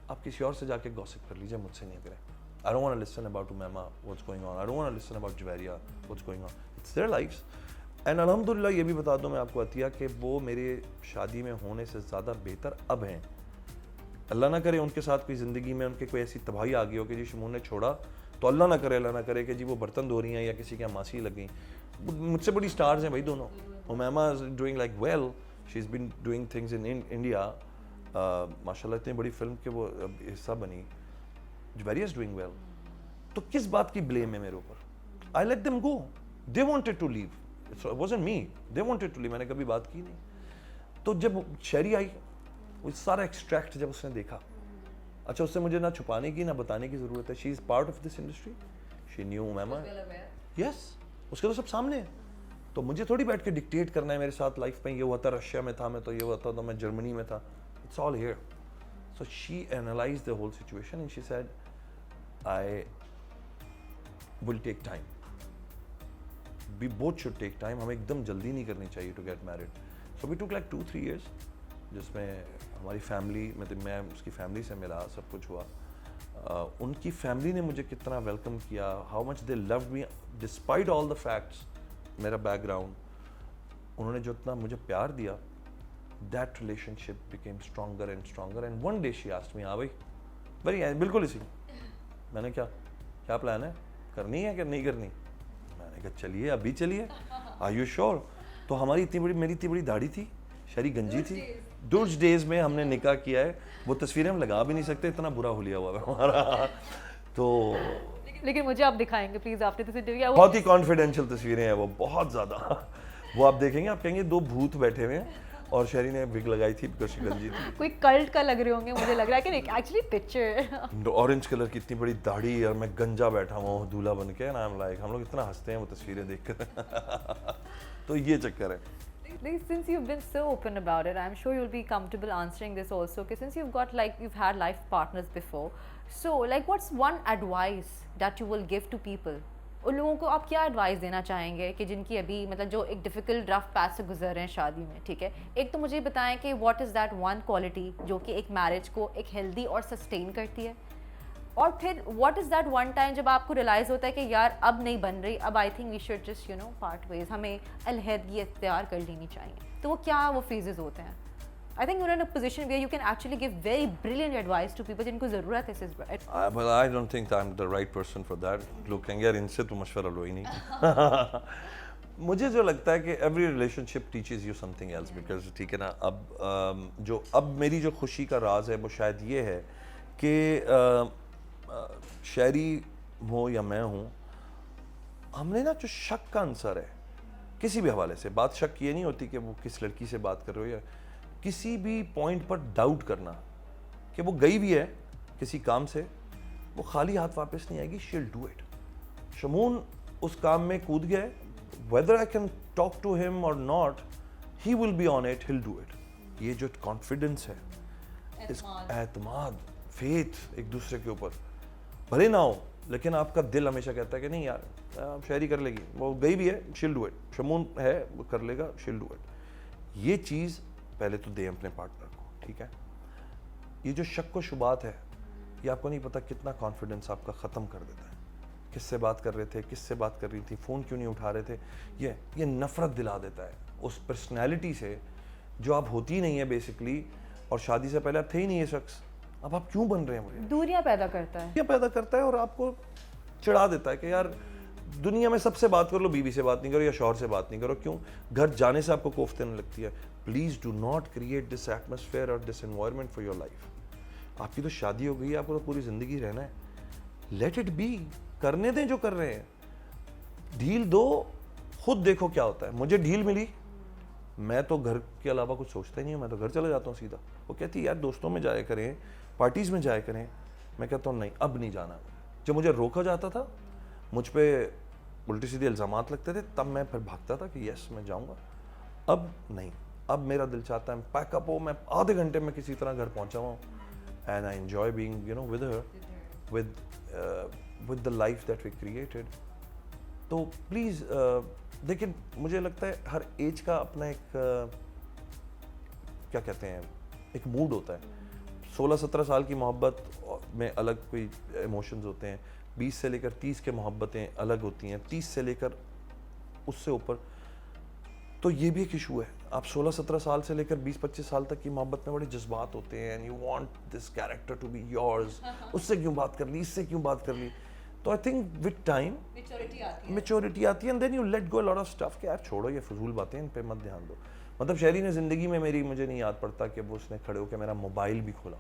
آپ کسی اور سے جا کے گوسپ کر لیجیے, مجھ سے نہیں کریں. I don't want to listen about Umaima, what's going on. I don't want to listen about Juwairiya, what's going on. It's their lives. And الحمدللہ یہ بھی بتا دوں میں آپ کو عطیہ کہ وہ میرے شادی میں ہونے سے زیادہ بہتر اب ہیں. اللہ نہ کرے ان کے ساتھ کوئی زندگی میں ان کے کوئی ایسی تباہی آ گئی ہو کہ جی شمون نے چھوڑا, تو اللہ نہ کرے کہ جی وہ برتن دھو رہی ہیں یا کسی کے یہاں ماسی لگ گئی. مجھ سے بڑی سٹارز ہیں بھائی دونوں. Umaima is doing like well, she is been doing things in India. ماشاء اللہ اتنی بڑی فلم کے وہ حصہ بنی. Juwairiya is doing well. تو کس بات کی بلیم ہے میرے اوپر. I let them go. They wanted to leave. It wasn't me. They wanted to leave. میں نے کبھی بات کی نہیں. تو جب شہری آئی, وہ سارا ایکسٹریکٹ جب اس نے دیکھا, اچھا اس سے مجھے نہ چھپانے کی نہ بتانے کی ضرورت ہے. She is part of this industry. She knew Umaima. Yes. اس کے تو سب سامنے ہے. تو مجھے تھوڑی بیٹھ کے ڈکٹیٹ کرنا ہے میرے ساتھ لائف میں یہ ہوا تھا, رشیا میں تھا میں, تو یہ ہوا تھا تو میں جرمنی میں تھا. It's all here. So she analyzed the whole situation and she said, I will take time. We both should take time. ہمیں ایک دم جلدی نہیں کرنی چاہیے to get married. So we took like 2-3 years, جس میں ہماری فیملی, میں اس کی فیملی سے ملا, سب کچھ ہوا. ان کی فیملی نے مجھے کتنا ویلکم کیا, how much they loved me despite all the facts, میرا بیک گراؤنڈ. انہوں نے جو اتنا مجھے پیار دیا, that relationship became stronger and stronger. And one day she asked me, ہاں بھائی بالکل اسی, میں نے کیا پلان ہے, کرنی ہے کہ نہیں کرنی. میں نے کہا چلیے ابھی چلیے. Are you sure. تو ہماری میری اتنی بڑی داڑھی تھی, شہری گنجی تھی. دوز ڈیز میں ہم نے نکاح کیا ہے. وہ تصویریں ہم لگا بھی نہیں سکتے, اتنا برا ہولیا ہوا ہے ہمارا. تو لیکن مجھے آپ دکھائیں گے پلیز, آپ نے بہت ہی کانفیڈینشیل تصویریں ہیں وہ, بہت زیادہ. وہ آپ دیکھیں گے, آپ کہیں گے دو بھوت بیٹھے ہوئے ہیں, اور شہری نے وگ لگائی تھی بیکاز شی گنجی تھی. کوئی کلٹ کا لگ رہے ہوں گے, مجھے لگ رہا ہے کہ ایکچولی پکچر اورنج کلر کی اتنی بڑی داڑھی, اور میں گنجا بیٹھا ہوں دولہا بن کے. نام لائک ہم لوگ اتنا ہنستے ہیں وہ تصویریں دیکھ کر. تو یہ چکر ہے. Since you've been so open about it, I'm sure you'll be comfortable answering this also, because since you've had life partners before, so like what's one advice that you will give to people? ان لوگوں کو آپ کیا advice دینا چاہیں گے کہ جن کی ابھی مطلب جو ایک ڈیفیکلٹ رف پیچ سے گزر رہے ہیں شادی میں, ٹھیک ہے. ایک تو مجھے بتائیں کہ what is that one quality جو کہ ایک میرج کو ایک ہیلدی اور سسٹین کرتی ہے, اور پھر what is that one time جب آپ کو ریلائز ہوتا ہے کہ یار اب نہیں بن رہی, اب I think we should just part ways, ہمیں علیحدگی اختیار کر لینی چاہیے. تو وہ کیا وہ فیزز ہوتے ہیں؟ I think you're in a position where you can actually give very brilliant advice to people جن کو ضرورت ہے اس بات. Well, I don't think I'm the right person for that. لوگ کہیں گے یار ان سے تو مشورہ لو ہی نہیں. مجھے جو لگتا ہے کہ every relationship teaches you something else, because ٹھیک ہے نا, اب میری جو خوشی کا راز ہے وہ شاید یہ ہے کہ شہری ہو یا میں ہوں, ہم نے نا جو شک کا عنصر ہے کسی بھی حوالے سے, بات شک یہ نہیں ہوتی کہ وہ کس لڑکی سے بات کر رہے ہو, یا کسی بھی پوائنٹ پر ڈاؤٹ کرنا کہ وہ گئی بھی ہے کسی کام سے, وہ خالی ہاتھ واپس نہیں آئے گی. She'll do it. شمون اس کام میں کود گیا ہے, whether I can talk to him or not, he will be on it, he'll do it. یہ جو کانفیڈنس ہے, اعتماد, فیتھ ایک دوسرے کے اوپر, بھلے نہ ہو لیکن آپ کا دل ہمیشہ کہتا ہے کہ نہیں یار شاعری کر لے گی, وہ گئی بھی ہے, she'll do it, شمون ہے وہ کر لے گا, she'll do it. یہ چیز پہلے تو دیں اپنے پارٹنر کو, ٹھیک ہے. یہ جو شک و شبہات ہے یہ آپ کو نہیں پتا کتنا کانفیڈنس آپ کا ختم کر دیتا ہے. کس سے بات کر رہے تھے, کس سے بات کر رہی تھی, فون کیوں نہیں اٹھا رہے تھے, یہ نفرت دلا دیتا ہے اس پرسنالٹی سے جو آپ ہوتی نہیں ہے بیسکلی, اور شادی سے پہلے آپ تھے ہی نہیں یہ شخص, اب آپ کیوں بن رہے ہیں. دوریاں پیدا کرتا ہے, یہ پیدا کرتا ہے اور آپ کو چڑھا دیتا ہے کہ یار دنیا میں سب سے بات کر لو, بیوی سے بات نہیں کرو یا شوہر سے بات نہیں کرو. کیوں؟ گھر جانے سے آپ کو کوفت آنے لگتی ہے. Please do not create this atmosphere اور this environment for your life. آپ کی تو شادی ہو گئی ہے, آپ کو تو پوری زندگی رہنا ہے. لیٹ اٹ بی, کرنے دیں جو کر رہے ہیں, ڈھیل دو, خود دیکھو کیا ہوتا ہے. مجھے ڈھیل ملی, میں تو گھر کے علاوہ کچھ سوچتا ہی نہیں ہوں, میں تو گھر چلا جاتا ہوں سیدھا. وہ کہتی ہے یار دوستوں میں جایا کریں, پارٹیز میں جایا کریں. میں کہتا ہوں نہیں اب نہیں جانا. جب مجھے روکا جاتا تھا, مجھ پہ الٹی سیدھے الزامات لگتے تھے, تب میں پھر بھاگتا تھا کہ یس میں جاؤں گا. اب نہیں, اب میرا دل چاہتا ہے پیک اپ ہو, میں آدھے گھنٹے میں کسی طرح گھر پہنچا ہوں, and I enjoy being you know with her, with the life that we created. تو پلیز دیکھیں, مجھے لگتا ہے ہر ایج کا اپنا ایک کیا کہتے ہیں ایک موڈ ہوتا ہے. 16-17 سال کی محبت میں الگ کوئی ایموشنز ہوتے ہیں, 20 سے لے کر 30 کے محبتیں الگ ہوتی ہیں, 30 سے لے کر اس سے اوپر. تو یہ بھی ایک ایشو ہے. آپ 16-17 سال سے لے کر 20-25 سال تک کی محبت میں بڑے جذبات ہوتے ہیں, and you want this character to be yours. اس سے کیوں بات کر لی, اس سے کیوں بات کر لی. تو I think with time maturity آتی ہے, and then you let go lot of stuff کہ یار چھوڑو یہ فضول باتیں, ان پہ مت دھیان دو. مطلب شہری نے زندگی میں میری, مجھے نہیں یاد پڑتا کہ وہ اس نے کھڑے ہو کے میرا موبائل بھی کھولا.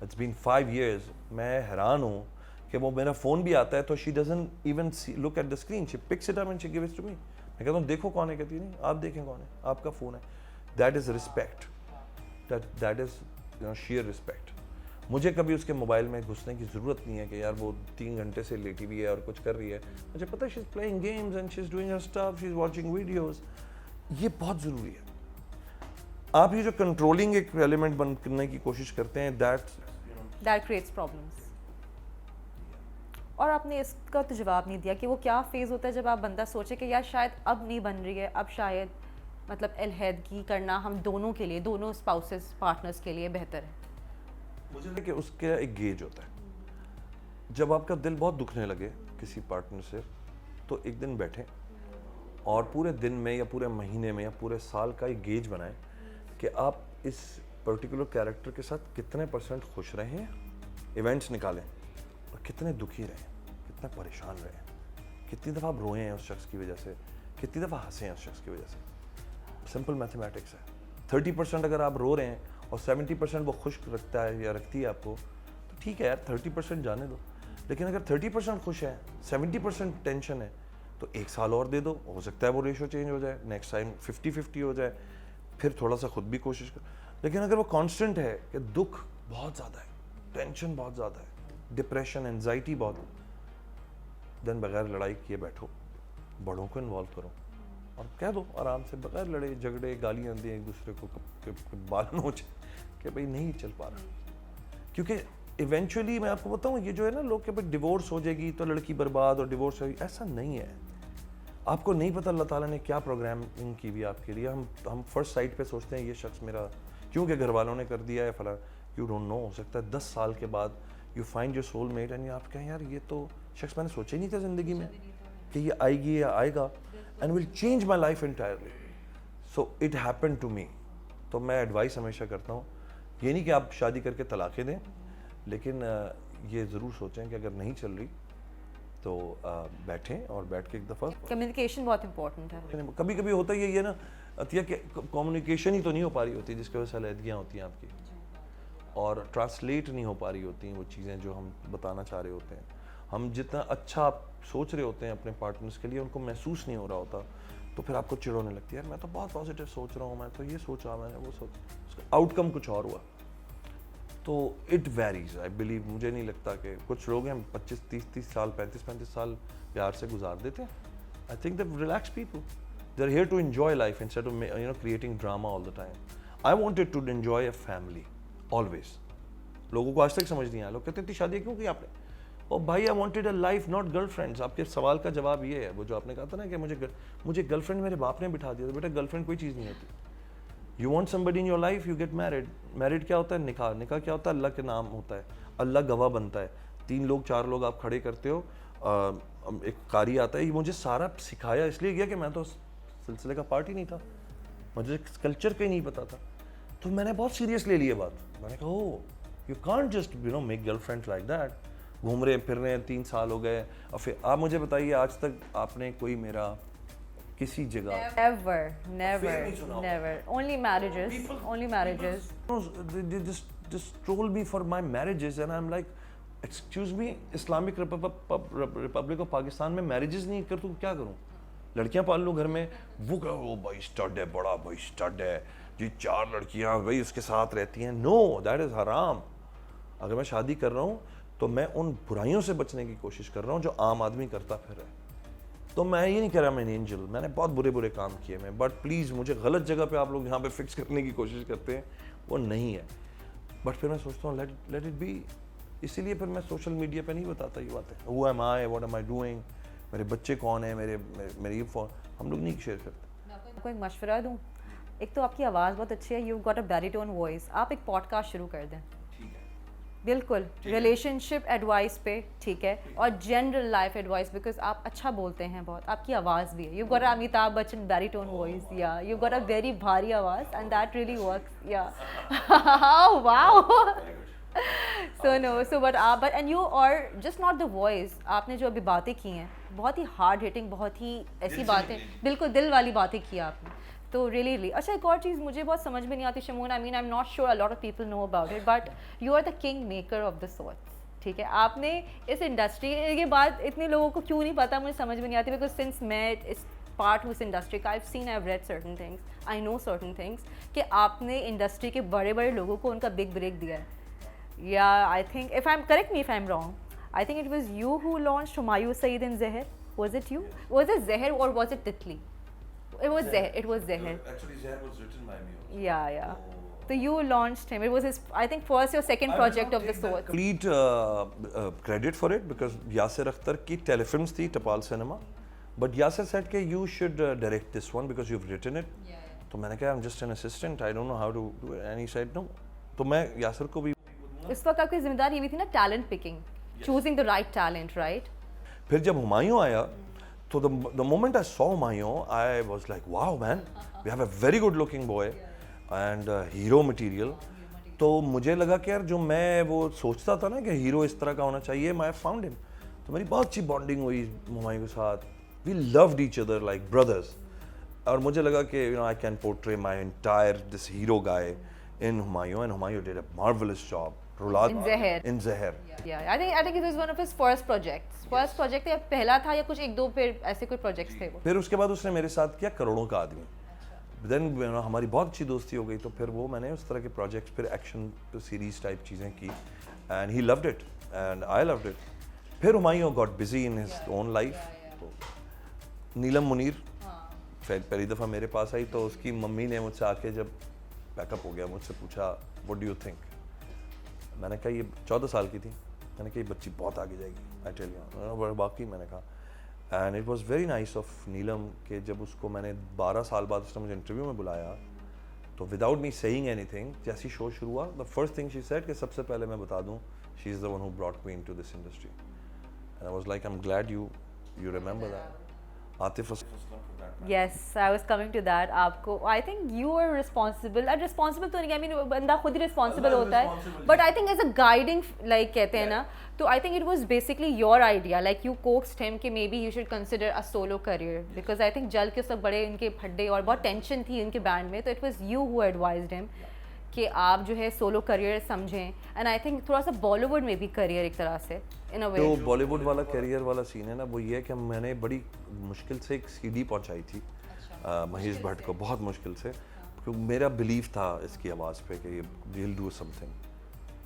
It's been 5 years. میں حیران ہوں کہ وہ میرا فون بھی آتا ہے تو she doesn't even look at the screen, she picks it up and she gives it to me. میں کہتا ہوں دیکھو کون ہے, کہتی نہیں آپ دیکھیں کون ہے, آپ کا فون ہے. That is respect, that is share respect. مجھے کبھی اس کے موبائل میں گھسنے کی ضرورت نہیں ہے کہ یار وہ 3 گھنٹے سے لیٹی ہوئی ہے اور کچھ کر رہی ہے. مجھے پتہ ہے she is playing games and she is doing her stuff, she is watching videos. یہ بہت ضروری ہے. آپ یہ جو کنٹرولنگ ایک ایلیمنٹ بن کرنے کی کوشش کرتے ہیں, that creates problems. اور آپ نے اس کا تو جواب نہیں دیا کہ وہ کیا فیز ہوتا ہے جب آپ بندہ سوچے کہ یار شاید اب نہیں بن رہی ہے, اب شاید مطلب علیحدگی کرنا ہم دونوں کے لیے, دونوں اسپاؤسز پارٹنرز کے لیے بہتر ہے. مجھے لگتا ہے کہ اس کا ایک گیج ہوتا ہے. جب آپ کا دل بہت دکھنے لگے کسی پارٹنر سے, تو ایک دن بیٹھیں اور پورے دن میں یا پورے مہینے میں یا پورے سال کا ایک گیج بنائیں کہ آپ اس پرٹیکولر کیریکٹر کے ساتھ کتنے % خوش رہے ہیں, ایونٹس نکالیں, اور کتنے دکھی رہے ہیں, کتنا پریشان رہے ہیں, کتنی دفعہ آپ روئے ہیں اس شخص کی وجہ سے, کتنی دفعہ ہنسے ہیں اس شخص کی وجہ سے. سمپل میتھمیٹکس ہے. 30% اگر آپ رو رہے ہیں اور 70% وہ خوش رکھتا ہے یا رکھتی ہے آپ کو, تو ٹھیک ہے یار 30% جانے دو. لیکن اگر 30% خوش ہے, 70% ٹینشن ہے, تو 1 سال اور دے دو, ہو سکتا ہے وہ ریشو چینج ہو جائے, نیکسٹ ٹائم 50-50 ہو جائے, پھر تھوڑا سا خود بھی کوشش کر. لیکن اگر وہ کانسٹنٹ ہے کہ دکھ بہت زیادہ ہے, ٹینشن بہت زیادہ ہے, ڈپریشن, انزائٹی بہت, دین بغیر لڑائی کیے بیٹھو, بڑوں کو انوالو کرو اور کہہ دو آرام سے, بغیر لڑے جھگڑے گالیاں دیں ایک دوسرے کو, بال نوچے کہ بھائی نہیں چل پا رہا. کیونکہ ایونچولی میں آپ کو بتاؤں, یہ جو ہے نا لوگ کہ بھائی ڈیورس ہو جائے گی تو لڑکی برباد اور ڈیورس ہو جائے گی, ایسا نہیں ہے. آپ کو نہیں پتہ اللہ تعالیٰ نے کیا پروگرامنگ کی ہوئی آپ کے لیے. ہم فرسٹ سائٹ پہ سوچتے ہیں یہ شخص میرا, کیونکہ گھر والوں نے کر دیا ہے فلاں. یو ڈونٹ نو, ہو سکتا ہے 10 سال کے بعد you find your soul mate and آپ کہیں یار یہ تو شخص میں نے سوچا ہی نہیں تھا زندگی میں کہ یہ آئے گی یا آئے گا, and will change my life entirely. So it happen to me. تو میں ایڈوائس ہمیشہ کرتا ہوں, یہ نہیں کہ آپ شادی کر کے طلاقیں دیں, لیکن یہ ضرور سوچیں کہ اگر نہیں چل رہی تو بیٹھیں اور بیٹھ کے ایک دفعہ کمیونیکیشن بہت امپورٹنٹ ہے. کبھی کبھی ہوتا یہ ہے نا عطیہ کہ کمیونیکیشن ہی تو نہیں ہو پا رہی ہوتی, جس کی وجہ سے علیحدگیاں ہوتی ہیں آپ کی, اور ٹرانسلیٹ نہیں ہو پا رہی ہوتی ہیں وہ چیزیں جو ہم بتانا چاہ رہے ہوتے ہیں. ہم جتنا اچھا سوچ رہے ہوتے ہیں اپنے پارٹنرس کے لیے, ان کو محسوس نہیں ہو رہا ہوتا, تو پھر آپ کو چڑ ہونے لگتی ہے, یار میں تو بہت پازیٹیو سوچ رہا ہوں, میں تو یہ سوچا, میں نے وہ سوچا, اس کا آؤٹ کم کچھ اور ہوا. تو اٹ ویریز, آئی بلیو. مجھے نہیں لگتا کہ کچھ لوگ ہیں 25-30 سال 35 سال پیار سے گزار دیتے ہیں. I think that relax people, they are here to enjoy life instead of creating drama all the time. I wanted to enjoy a family always. لوگوں کو آج تک سمجھ نہیں آیا, لوگ کہتے ہیں شادی کیوں کی آپ نے, اور بھائی I wanted a life not girl friends. آپ کے سوال کا جواب یہ ہے, وہ جو آپ نے کہا تھا نا کہ مجھے گرل فرینڈ میرے باپ نے بٹھا دیا تھا. بیٹا گرل فرینڈ کوئی چیز نہیں ہوتی. You want somebody in your life, you get married. Married کیا ہوتا ہے؟ نکاح کیا ہوتا ہے؟ اللہ کے نام ہوتا ہے, اللہ گواہ بنتا ہے, 3 لوگ 4 لوگ آپ کھڑے کرتے ہو, ایک قاری آتا ہے. یہ مجھے سارا سکھایا اس لیے گیا کہ میں تو سلسلے کا پارٹ ہی نہیں تھا, مجھے کلچر کا ہی نہیں پتا تھا. تو میں نے بہت سیریس لے لی بات. میں نے کہا oh you can't just make girlfriend like that. گھوم رہے پھر رہے ہیں, 3 سال ہو گئے. اور پھر آپ مجھے بتائیے آج تک آپ نے کوئی میرا کسی جگہ never only marriages they just troll me for my marriages and I'm like excuse me, Islamic Republic of Pakistan میں marriages نہیں کر تو کیا کروں؟ لڑکیاں پال لوں گھر میں. وہ کہ وہ بھائی اسٹڈ ہے, بڑا بھائی اسٹڈ ہے جی, 4 لڑکیاں بھائی اس کے ساتھ رہتی ہیں. نو, دیٹ از حرام. اگر میں شادی کر رہا ہوں تو میں ان برائیوں سے بچنے کی کوشش کر رہا ہوں جو عام آدمی کرتا پھر ہے. تو میں یہ نہیں کہہ رہا میں اینجل, میں نے بہت برے کام کیے میں, بٹ پلیز مجھے غلط جگہ پہ آپ لوگ یہاں پہ فکس کرنے کی کوشش کرتے ہیں, وہ نہیں ہے. بٹ پھر میں سوچتا ہوں لیٹ اٹ بی. اسی لیے پھر میں سوشل میڈیا پہ نہیں بتاتا یہ باتیں. Who am I, what am I doing, میرے بچے کون ہیں, میری ہم لوگ نہیں شیئر کرتے. میں آپ کو ایک مشورہ دوں. ایک تو آپ کی آواز بہت اچھی ہے, یو گاٹ اے بیریٹون وائس. آپ ایک پوڈ کاسٹ شروع کر دیں, بالکل ریلیشن شپ ایڈوائس پہ, ٹھیک ہے, اور جنرل لائف ایڈوائس, بیکاز آپ اچھا بولتے ہیں بہت, آپ کی آواز بھی ہے. You got a Amitabh Bachchan baritone voice, یا یو گاٹ اے ویری بھاری آواز اینڈ دیٹ ریئلی ورکس. یا واو. So but and you are just not the voice. آپ نے جو ابھی باتیں کی ہیں بہت ہی ہارڈ ہٹنگ, بہت ہی ایسی باتیں, بالکل دل والی باتیں کی آپ نے, تو ریئلی. اچھا ایک اور چیز مجھے بہت سمجھ میں نہیں آتی Shamoon, I mean I am not sure a lot of people know about it, but you are the king maker of the sorts. ٹھیک ہے, آپ نے اس انڈسٹری, یہ بات اتنے لوگوں کو کیوں نہیں پتا, مجھے سمجھ میں نہیں آتی, بیکاز سنس میں اس پارٹ اس انڈسٹری کا, I've seen, I've read certain things, I know certain things, کہ آپ نے انڈسٹری کے بڑے بڑے لوگوں کو ان کا بگ بریک دیا ہے. Yeah, I think, correct me if I'm wrong, I think it was you who launched Humayun Saeed and Zahir. Was it you? Was it Zahir or was it Titli? It was Zahir. It was Zahir. Actually, Zahir was written by me also. Yeah. So you launched him. It was his, I think, first or second project of the sort. Complete credit for it because Yasir Akhtar ki telefilms thi Tapal Cinema, but Yasir said that you should direct this one because you've written it. تو میں نے کہا I'm just an assistant, I don't know how to do it, and he said no. تو میں یاسر کو بھی اس وقت آپ کی ذمہ داری یہ بھی تھی نا, talent picking, choosing the right talent, right. پھر جب ہمایوں آیا تو the moment I saw Humayun I was like wow man, we have a very good looking boy and hero material. تو مجھے لگا کہ یار جو میں وہ سوچتا تھا نا کہ ہیرو اس طرح کا ہونا چاہیے, I found him. تو میری بہت اچھی بانڈنگ ہوئی ہمایوں کے ساتھ, we loved each other like brothers. اور مجھے لگا کہ I can portray my entire this hero guy in Humayun, and Humayun did a marvelous job. In Zahir. Yeah, I think it was one of his first projects. First project یا پہلا تھا یا کچھ ایک دو پھر ایسے کوئی پروجیکٹس تھے وہ. پھر اس کے بعد اس نے میرے ساتھ کیا کروڑوں کا آدمی. دین ہماری بہت اچھی دوستی ہو گئی, تو پھر وہ میں نے اس طرح کے پروجیکٹس, پھر ایکشن سیریز ٹائپ چیزیں کی, and he loved it and I loved it. پھر Humayun got busy in his own life. Neelam Munir پہلی دفعہ میرے پاس آئی تو اس کی ممی نے مجھ سے آ کے جب پیک اپ ہو گیا مجھ سے پوچھا وٹ ڈو یو تھنک. میں نے کہا یہ 14 سال کی تھی, میں نے کہا یہ بچی بہت آگے جائے گی, آئی ٹیل یو. باقی میں نے کہا and it was very nice of Neelam کہ جب اس کو میں نے 12 سال بعد اس نے مجھے انٹرویو میں بلایا تو without me seeing anything, جیسی شو شروع ہوا the first thing she said کہ سب سے پہلے میں بتا دوں she is the one who brought me into this industry. And I was like I am glad you remember that. Atif Yes, I was coming to that. آپ کو I think you are responsible. Responsible تو نہیں, I mean بندہ خود ہی responsible ہوتا ہے, but I think as a guiding, like کہتے ہیں نا, تو I think it was basically your idea, like you coaxed him کہ maybe you should consider a solo career, because I think جل کے اس وقت بڑے ان کے پھڈے اور بہت ٹینشن تھی ان کے بینڈ میں, تو it was you who advised him کہ آپ جو ہے سولو کریئر سمجھیں. اینڈ آئی تھنک تھوڑا سا بالی ووڈ میں بھی کریئر ایک طرح سے ان اے وے. تو بالی ووڈ والا کریئر والا سین ہے نا, وہ یہ ہے کہ میں نے بڑی مشکل سے ایک سی ڈی پہنچائی تھی مہیش بھٹ کو, بہت مشکل سے, کیونکہ میرا بلیف تھا اس کی آواز پہ کہ یہ will do something.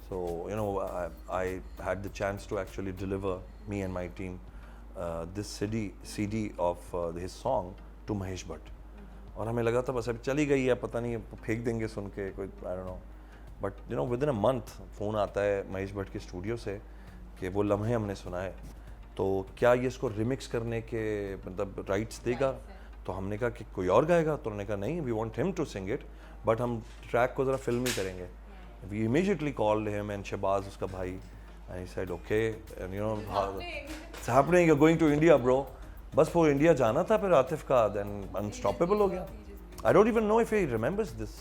So you know I had the chance to actually deliver me and my team this C D of his song to Mahesh Bhatt. اور ہمیں لگا تھا بس اب چلی گئی ہے, پتہ نہیں پھینک دیں گے سن کے کوئی, I don't know. But you know within a month phone آتا ہے مہیش بھٹ کے اسٹوڈیو سے کہ وہ لمحے ہم نے سنا ہے تو کیا یہ اس کو ریمکس کرنے کے مطلب رائٹس دے گا؟ تو ہم نے کہا کہ کوئی اور گائے گا؟ تو انہوں نے کہا نہیں, we want him to sing it, but ہم ٹریک کو ذرا فلمی کریں گے. We immediately called him and Shahbaz اس کا بھائی, and he said okay, and you know it's happening, you are going to India bro. بس وہ انڈیا جانا تھا پھر عاطف کا, دین انسٹاپیبل ہو گیا. I don't even know if he remembers this.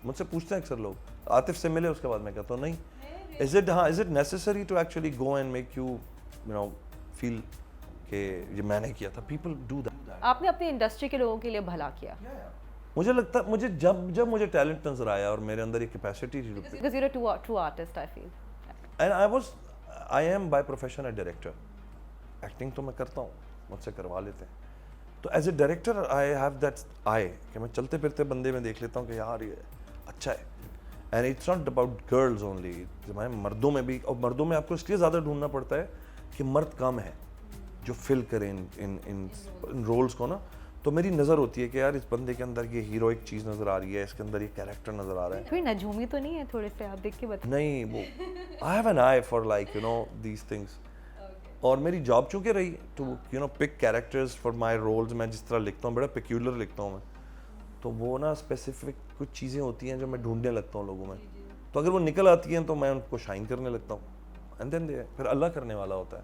مجھ سے پوچھتے ہیں اکثر لوگ, عاطف سے ملے اس کے بعد میں کہتا ہوں نہیں. Is it necessary to actually go and make you know feel کہ یہ میں نے کیا تھا؟ People do that. آپ نے اپنی انڈسٹری کے لوگوں کے لیے بھلا کیا. مجھے لگتا ہے مجھے جب مجھے ٹیلنٹ نظر آیا اور میرے اندر یہ کیپیسٹی تھی, because you're a true artist, I feel. And I am by profession a director. Acting تو میں کرتا ہوں, مجھ سے کروا لیتے ہیں. تو as a director I have that I کہ میں چلتے پھرتے بندے میں دیکھ لیتا ہوں کہ یار یہ اچھا ہے. And it's not about girls only, مردوں میں بھی. اور مردوں میں آپ کو اس لیے زیادہ ڈھونڈنا پڑتا ہے کہ مرد کم ہے جو فل کریں ان رولز کو نا. تو میری نظر ہوتی ہے کہ یار اس بندے کے اندر یہ ہیروئک چیز نظر آ رہی ہے, اس کے اندر یہ کیریکٹر نظر آ رہا ہے. کوئی نجومی تو نہیں ہے تھوڑے سے, آپ دیکھ کے بتائیں. نہیں, وہ I have an eye for like you know these things. اور میری جاب چونکہ رہی to you know pick characters for my roles. میں جس طرح لکھتا ہوں بڑا پیکیولر لکھتا ہوں میں, تو وہ نا اسپیسیفک کچھ چیزیں ہوتی ہیں جو میں ڈھونڈنے لگتا ہوں لوگوں میں. تو اگر وہ نکل آتی ہیں تو میں ان کو شائن کرنے لگتا ہوں. اینڈ دین پھر اللہ کرنے والا ہوتا ہے,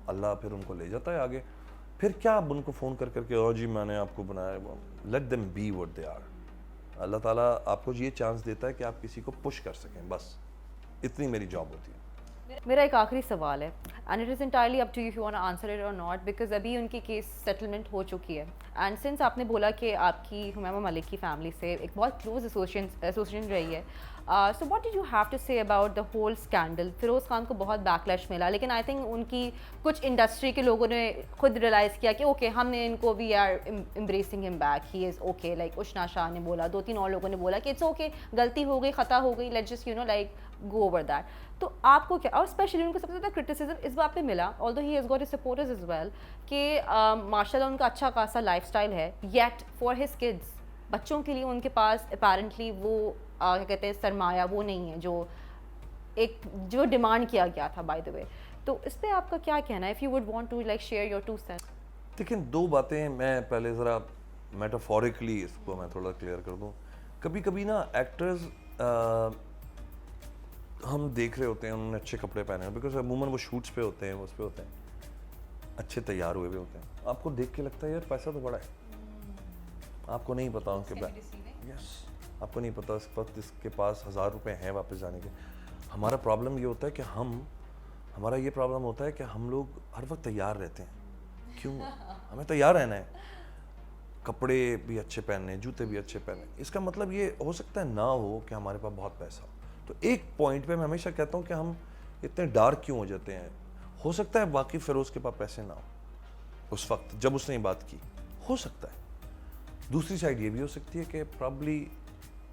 اللہ پھر ان کو لے جاتا ہے آگے. پھر کیا آپ ان کو فون کر کر کے او جی میں نے آپ کو بنایا, let them be what they are. Allah تعالیٰ آپ کو یہ چانس دیتا ہے کہ آپ کسی کو پش کر سکیں, بس اتنی میری جاب ہوتی ہے. میرا ایک آخری سوال ہے, and it is entirely up to you if you want to answer it or not, because ابھی ان کی کیس سیٹلمنٹ ہو چکی ہے. اینڈ سنس آپ نے بولا کہ آپ کی حمیمہ ملک کی فیملی سے ایک بہت کلوز ایسوسیشن رہی ہے, so what did you have to say about the whole scandal. Feroze Khan کو بہت بیک لیش ملا, لیکن آئی تھنک ان کی کچھ انڈسٹری کے لوگوں نے خود ریئلائز کیا کہ اوکے ہم نے ان کو وی آر امبریسنگ ہم back, he is okay. Like Ushna Shah نے بولا, 2-3 اور لوگوں نے بولا کہ اٹس اوکے, غلطی ہو گئی, خطا ہو گئی, let's just you know like go over that. تو آپ کو کیا, اور اسپیشلی ان کو سب سے زیادہ کرٹیسزم اس بات پہ ملا, although he has got his supporters as well, کہ ماشاء اللہ ان کا اچھا خاصا لائف اسٹائل ہے, یٹ فار ہز کڈس, بچوں کے لیے ان کے پاس اپیرنٹلی وہ کیا کہتے ہیں سرمایہ وہ نہیں ہے جو ڈیمانڈ کیا گیا تھا بائی دا وے. تو اس پہ آپ کا کیا کہنا ہے, if you would want to like share your 2 cents. دیکھیں 2 باتیں میں پہلے ذرا میٹافورکلی اس کو میں تھوڑا کلیئر کر دوں. کبھی کبھی نا ایکٹرز ہم دیکھ رہے ہوتے ہیں انہوں نے اچھے کپڑے پہنے ہیں, بیکاز عموماً وہ شوٹس پہ ہوتے ہیں, اس پہ ہوتے ہیں, اچھے تیار ہوئے ہوتے ہیں. آپ کو دیکھ کے لگتا ہے یار پیسہ تو بڑا ہے, آپ کو نہیں پتا ان کے یس آپ کو نہیں پتا اس وقت اس کے پاس 1000 روپے ہیں واپس جانے کے. ہمارا پرابلم یہ ہوتا ہے کہ ہمارا یہ پرابلم ہوتا ہے کہ ہم لوگ ہر وقت تیار رہتے ہیں. کیوں؟ ہمیں تیار رہنا ہے, کپڑے بھی اچھے پہننے, جوتے بھی اچھے پہننے. اس کا مطلب یہ ہو سکتا ہے نہ ہو کہ ہمارے پاس بہت پیسہ ہو. تو ایک پوائنٹ پہ میں ہمیشہ کہتا ہوں کہ ہم اتنے ڈارک کیوں ہو جاتے ہیں. ہو سکتا ہے واقعی فیروز کے پاس پیسے نہ ہو اس وقت جب اس نے یہ بات کی, ہو سکتا ہے. دوسری سائڈ یہ بھی ہو سکتی ہے کہ پرابلی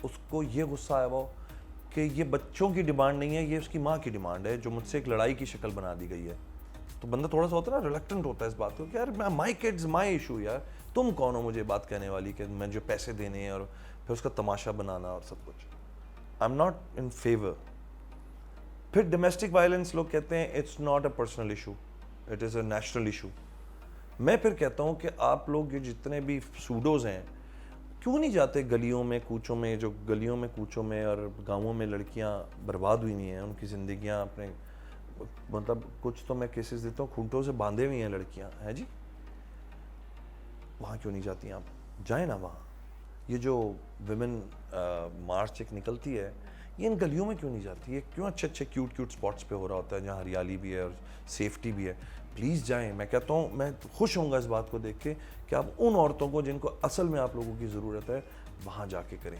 اس کو یہ غصہ آیا ہوا کہ یہ بچوں کی ڈیمانڈ نہیں ہے, یہ اس کی ماں کی ڈیمانڈ ہے, جو مجھ سے ایک لڑائی کی شکل بنا دی گئی ہے. تو بندہ تھوڑا سا ہوتا ہے نا ریلیکٹنٹ ہوتا ہے اس بات کو کہ یار مائی کڈز مائی ایشو, یار تم کون ہو مجھے بات کہنے والی کہ میں جو پیسے دینے ہیں اور پھر اس کا تماشا بنانا اور سب کچھ. I am not in favour. پھر ڈومیسٹک وائلنس لوگ کہتے ہیں it's not a personal issue, it is a national issue. میں پھر کہتا ہوں کہ آپ لوگ یہ جتنے بھی سوڈوز ہیں کیوں نہیں جاتے گلیوں میں کوچوں میں, جو گلیوں میں کوچوں میں اور گاؤں میں لڑکیاں برباد ہوئی ہوئی ہیں, ان کی زندگیاں اپنے مطلب کچھ تو میں کیسز دیتا ہوں کھونٹوں سے باندھے ہوئی ہیں لڑکیاں ہیں جی, وہاں کیوں نہیں جاتی آپ؟ جائیں نا وہاں. یہ جو ویمن مارچ ایک نکلتی ہے, یہ ان گلیوں میں کیوں نہیں جاتی؟ یہ کیوں اچھے کیوٹ اسپاٹس پہ ہو رہا ہوتا ہے جہاں ہریالی بھی ہے اور سیفٹی بھی ہے. پلیز جائیں. میں کہتا ہوں میں خوش ہوں گا اس بات کو دیکھ کے کہ آپ ان عورتوں کو جن کو اصل میں آپ لوگوں کی ضرورت ہے وہاں جا کے کریں,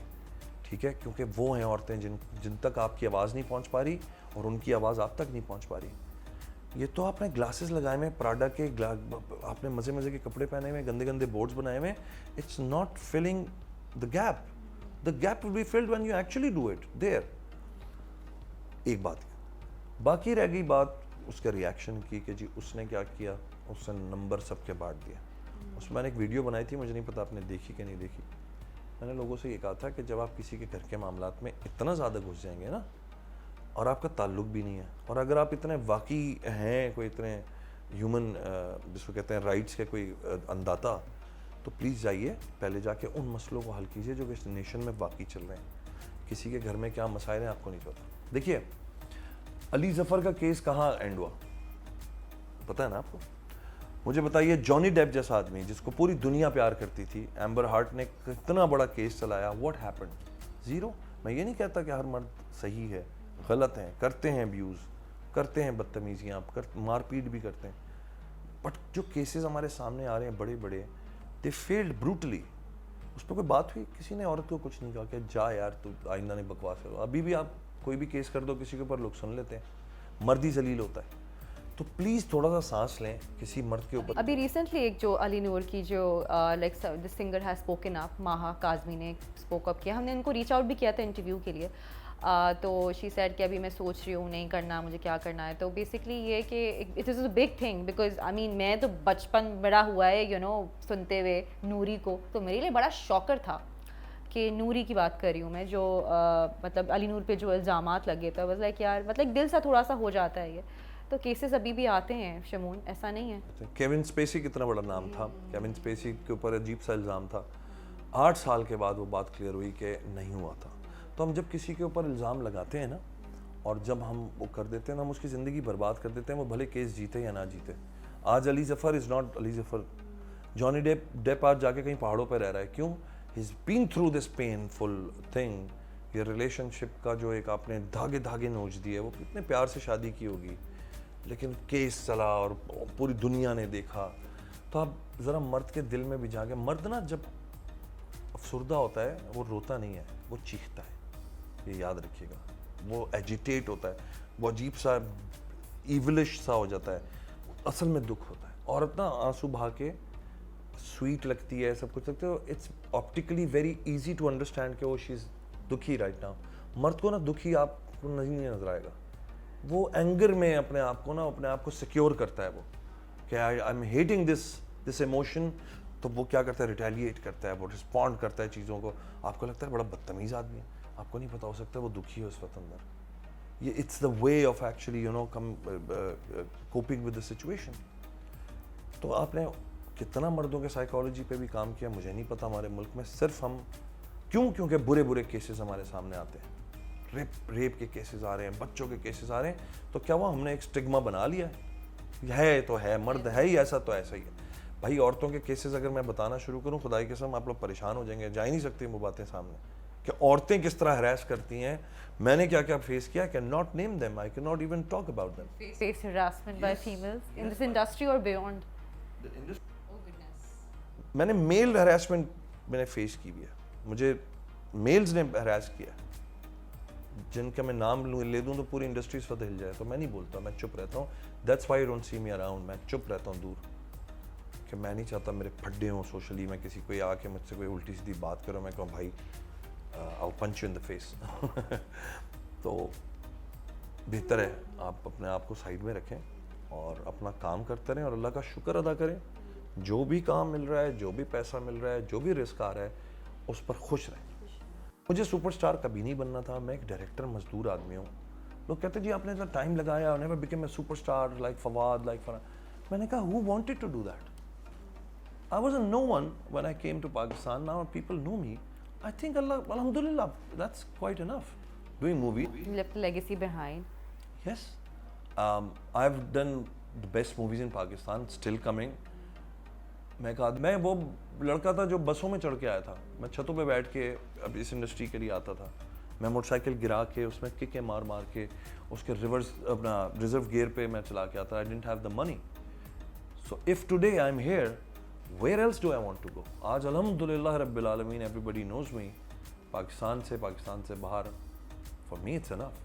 ٹھیک ہے؟ کیونکہ وہ ہیں عورتیں جن تک آپ کی آواز نہیں پہنچ پا رہی اور ان کی آواز آپ تک نہیں پہنچ پا رہی. یہ تو آپ نے گلاسز لگائے ہوئے, پراڈا کے آپ نے مزے کے کپڑے پہنے ہوئے, گندے بورڈز بنائے ہوئے, it's not filling the gap will be filled when you actually do it there. ایک بات ہے. باقی رہ گئی بات اس کے ریاکشن کی کہ جی اس نے کیا کیا, اس نے نمبر سب کے بانٹ دیا. اس میں نے ایک ویڈیو بنائی تھی, مجھے نہیں پتا آپ نے دیکھی کہ نہیں دیکھی. میں نے لوگوں سے یہ کہا تھا کہ جب آپ کسی کے گھر کے معاملات میں اتنا زیادہ گھس جائیں گے نا, اور آپ کا تعلق بھی نہیں ہے. اور اگر آپ اتنے واقعی ہیں, کوئی اتنے ہیومن جس کو کہتے ہیں رائٹس کے کوئی انداتا, تو پلیز جائیے پہلے جا کے ان مسئلوں کو حل کیجیے جو کہ اس نیشن میں واقعی چل رہے ہیں. کسی کے گھر میں کیا مسائل ہیں آپ کو نہیں پتا. دیکھیے علی ظفر کا کیس کہاں اینڈ ہوا پتہ ہے نا آپ کو؟ مجھے بتائیے جانی ڈیپ جیسا آدمی جس کو پوری دنیا پیار کرتی تھی, ایمبر ہارٹ نے کتنا بڑا کیس چلایا, واٹ ہیپنڈ؟ زیرو. میں یہ نہیں کہتا کہ ہر مرد صحیح ہے, غلط ہیں, کرتے ہیں ابیوز, کرتے ہیں بدتمیزیاں, مار پیٹ بھی کرتے ہیں, بٹ جو کیسز ہمارے سامنے آ رہے ہیں بڑے بڑے, دے فیلڈ بروٹلی. اس پہ کوئی بات ہوئی؟ کسی نے عورت کو کچھ نہیں کہا کہ جا یار تو آئندہ نہیں بکواس کرو. ابھی بھی آپ کوئی بھی کیس کر دو کسی کے اوپر, لوگ سن لیتے ہیں, مرد ہی ذلیل ہوتا ہے. تو پلیز تھوڑا سا سانس لیں کسی مرد کے اوپر. ابھی ریسنٹلی ایک جو علی نور کی جو like this singer has spoken up, Maha Kazmi نے اسپوک اپ کیا, ہم نے ان کو ریچ آؤٹ بھی کیا تھا انٹرویو کے لیے, تو شی سیڈ کہ ابھی میں سوچ رہی ہوں نہیں کرنا, مجھے کیا کرنا ہے. تو بیسکلی یہ کہ it is a big thing, because I mean میں تو بچپن بڑا ہوا ہے یو نو سنتے ہوئے نوری کو, تو میرے لیے بڑا شاکر تھا کہ نوری کی بات کر رہی ہوں میں, جو مطلب علی نور پہ جو الزامات لگے تھے, واز لائک یار مطلب دل سا تھوڑا سا ہو جاتا ہے یہ. تو کیسز ابھی بھی آتے ہیں شمون, ایسا نہیں ہے. کیون اسپیسی کتنا بڑا نام تھا, کیون اسپیسی کے اوپر عجیب سا الزام تھا, 8 سال کے بعد وہ بات کلیئر ہوئی کہ نہیں ہوا تھا. تو ہم جب کسی کے اوپر الزام لگاتے ہیں نا, اور جب ہم وہ کر دیتے ہیں نا, ہم اس کی زندگی برباد کر دیتے ہیں, وہ بھلے کیس جیتے یا نہ جیتے. آج علی ظفر از ناٹ علی ظفر. جانی ڈیپ آج جا کے کہیں پہاڑوں پہ رہ رہا ہے, کیوں؟ He is been through this painful thing. یہ ریلیشن شپ کا جو ایک آپ نے دھاگے دھاگے نوچ دیے, وہ کتنے پیار سے شادی کی ہوگی, لیکن کیس چلا اور پوری دنیا نے دیکھا. تو آپ ذرا مرد کے دل میں بھی جا کے, مرد نا جب افسردہ ہوتا ہے وہ روتا نہیں ہے, وہ چیختا ہے, یہ یاد رکھیے گا. وہ ایجیٹیٹ ہوتا ہے, وہ عجیب سا ایولش سا ہو جاتا ہے, اصل میں دکھ ہوتا ہے. عورت نا آنسو بہا کے سویٹ لگتی ہے, سب کچھ لگتا ہے, it's optically very easy to understand کہ وہ شی از دکھی رائٹ ناؤ. مرد کو نا دکھی آپ کو نہیں نظر آئے گا, وہ اینگر میں اپنے آپ کو نا اپنے آپ کو سیکیور کرتا ہے, وہ کہ I am hating this emotion. تو وہ کیا کرتا ہے, ریٹیلیٹ کرتا ہے, وہ رسپونڈ کرتا ہے چیزوں کو. آپ کو لگتا ہے بڑا بدتمیز آدمی ہے, آپ کو نہیں پتا ہو سکتا ہے وہ دکھی ہے اس وقت اندر. یہ it's the way of actually you know coping with the situation. تو آپ نے کتنا مردوں کے سائیکالوجی پہ بھی کام کیا مجھے نہیں پتا ہمارے ملک میں. صرف ہم کیونکہ برے کیسز ہمارے سامنے آتے ہیں, ریپ کے کیسز آ رہے ہیں, بچوں کے کیسز آ رہے ہیں, تو کیا وہ ہم نے ایک سٹگما بنا لیا ہے تو ہے, مرد ہے ہی ایسا تو ایسا ہی ہے. بھائی عورتوں کے کیسز اگر میں بتانا شروع کروں, خدا کی قسم آپ لوگ پریشان ہو جائیں گے. جا ہی نہیں سکتی وہ باتیں سامنے کہ عورتیں کس طرح ہراس کرتی ہیں. میں نے کیا کیا فیس کیا, can not name them, I can not even talk about them. Face harassment by females in this industry اور بیونڈ. میں نے میل ہراسمنٹ میں نے فیس کی بھی ہے, مجھے میلز نے ہراس کیا, جن کا میں نام لے دوں تو پوری انڈسٹری اس وقت ہل جائے. تو میں نہیں بولتا, میں چپ رہتا ہوں. That's why you don't see me around. میں چپ رہتا ہوں دور, کہ میں نہیں چاہتا میرے پھڈے ہوں سوشلی. میں کسی کو آ کے مجھ سے کوئی الٹی سیدھی بات کرو, میں کہوں بھائی I'll punch you in the face. تو بہتر ہے آپ اپنے آپ کو سائڈ میں رکھیں اور اپنا کام کرتے رہیں اور اللہ کا شکر ادا کریں. جو بھی کام مل رہا ہے, جو بھی پیسہ مل رہا ہے, جو بھی رزق آ رہا ہے, اس پر خوش رہیں. مجھے سپر اسٹار کبھی نہیں بننا تھا, میں ایک ڈائریکٹر مزدور آدمی ہوں. لوگ کہتے ہیں جی آپ نے اتنا ٹائم لگایا, never became a superstar like Fawad like Farhan. میں نے کہا who wanted to do that? I wasn't no one when I came to Pakistan. Now people know me. I think Allah, alhamdulillah, that's quite enough. Doing movies. You left a legacy behind. Yes. I've done the best movies in Pakistan, still coming. میں وہ لڑکا تھا جو بسوں میں چڑھ کے آیا تھا. میں چھتوں پہ بیٹھ کے اب اس انڈسٹری کے لیے آتا تھا. میں موٹر سائیکل گرا کے اس میں ککیں مار مار کے اس کے ریورس اپنا ریزرو گیئر پہ میں چلا کے آتا. I didn't have the money. So if today I'm here, where else do I want to go? آج الحمدللہ رب العالمین everybody knows me. پاکستان سے باہر, for me it's enough.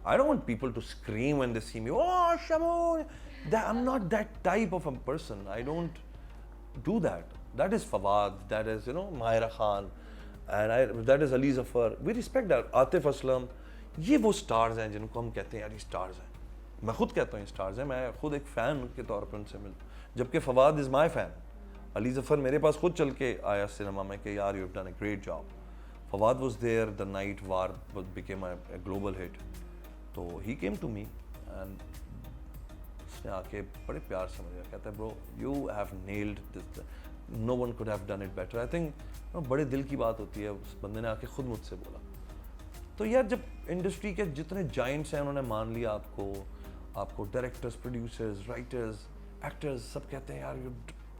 I don't want people to scream when they see me, oh Shamoon. I'm not that type of a person. I don't do that. That is Fawad, that is Mahira Khan, and that is Ali Zafar. We respect that. Atif Aslam, یہ وہ stars ہیں جن کو ہم کہتے ہیں یار یہ stars ہیں. میں خود کہتا ہوں یہ stars ہیں, میں خود ایک فین کے طور پر ان سے ملتا ہوں, جبکہ Fawad is my fan. Ali Zafar میرے پاس خود چل کے آیا سنیما میں کہ یار you've done a great job. Fawad was there the night war became a global hit. تو he came to me and اس نے آ کے بڑے پیار سے مجھے کہتا ہے bro you have nailed this, no one could have done it better. I think بڑے دل کی بات ہوتی ہے, اس بندے نے آ کے خود مجھ سے بولا. تو یار جب انڈسٹری کے جتنے جائنٹس ہیں انہوں نے مان لیا آپ کو ڈائریکٹرز, پروڈیوسرز, رائٹرز, ایکٹرز سب کہتے ہیں یار یو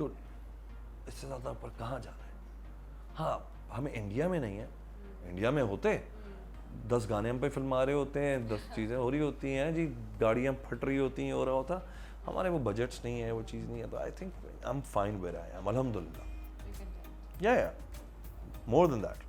گڈ, اس سے زیادہ اوپر کہاں جانا ہے. ہاں ہمیں انڈیا میں نہیں ہے, انڈیا میں ہوتے 10 گانے ہم پہ فلم آ رہے ہوتے ہیں, 10 چیزیں ہو رہی ہوتی ہیں جی, گاڑیاں پھٹ رہی ہوتی ہیں, ہو رہا ہوتا. ہمارے وہ بجٹس نہیں ہے, وہ چیز نہیں ہے. تو I think I am fine where I am, الحمد للہ. یا مور دین دیٹ.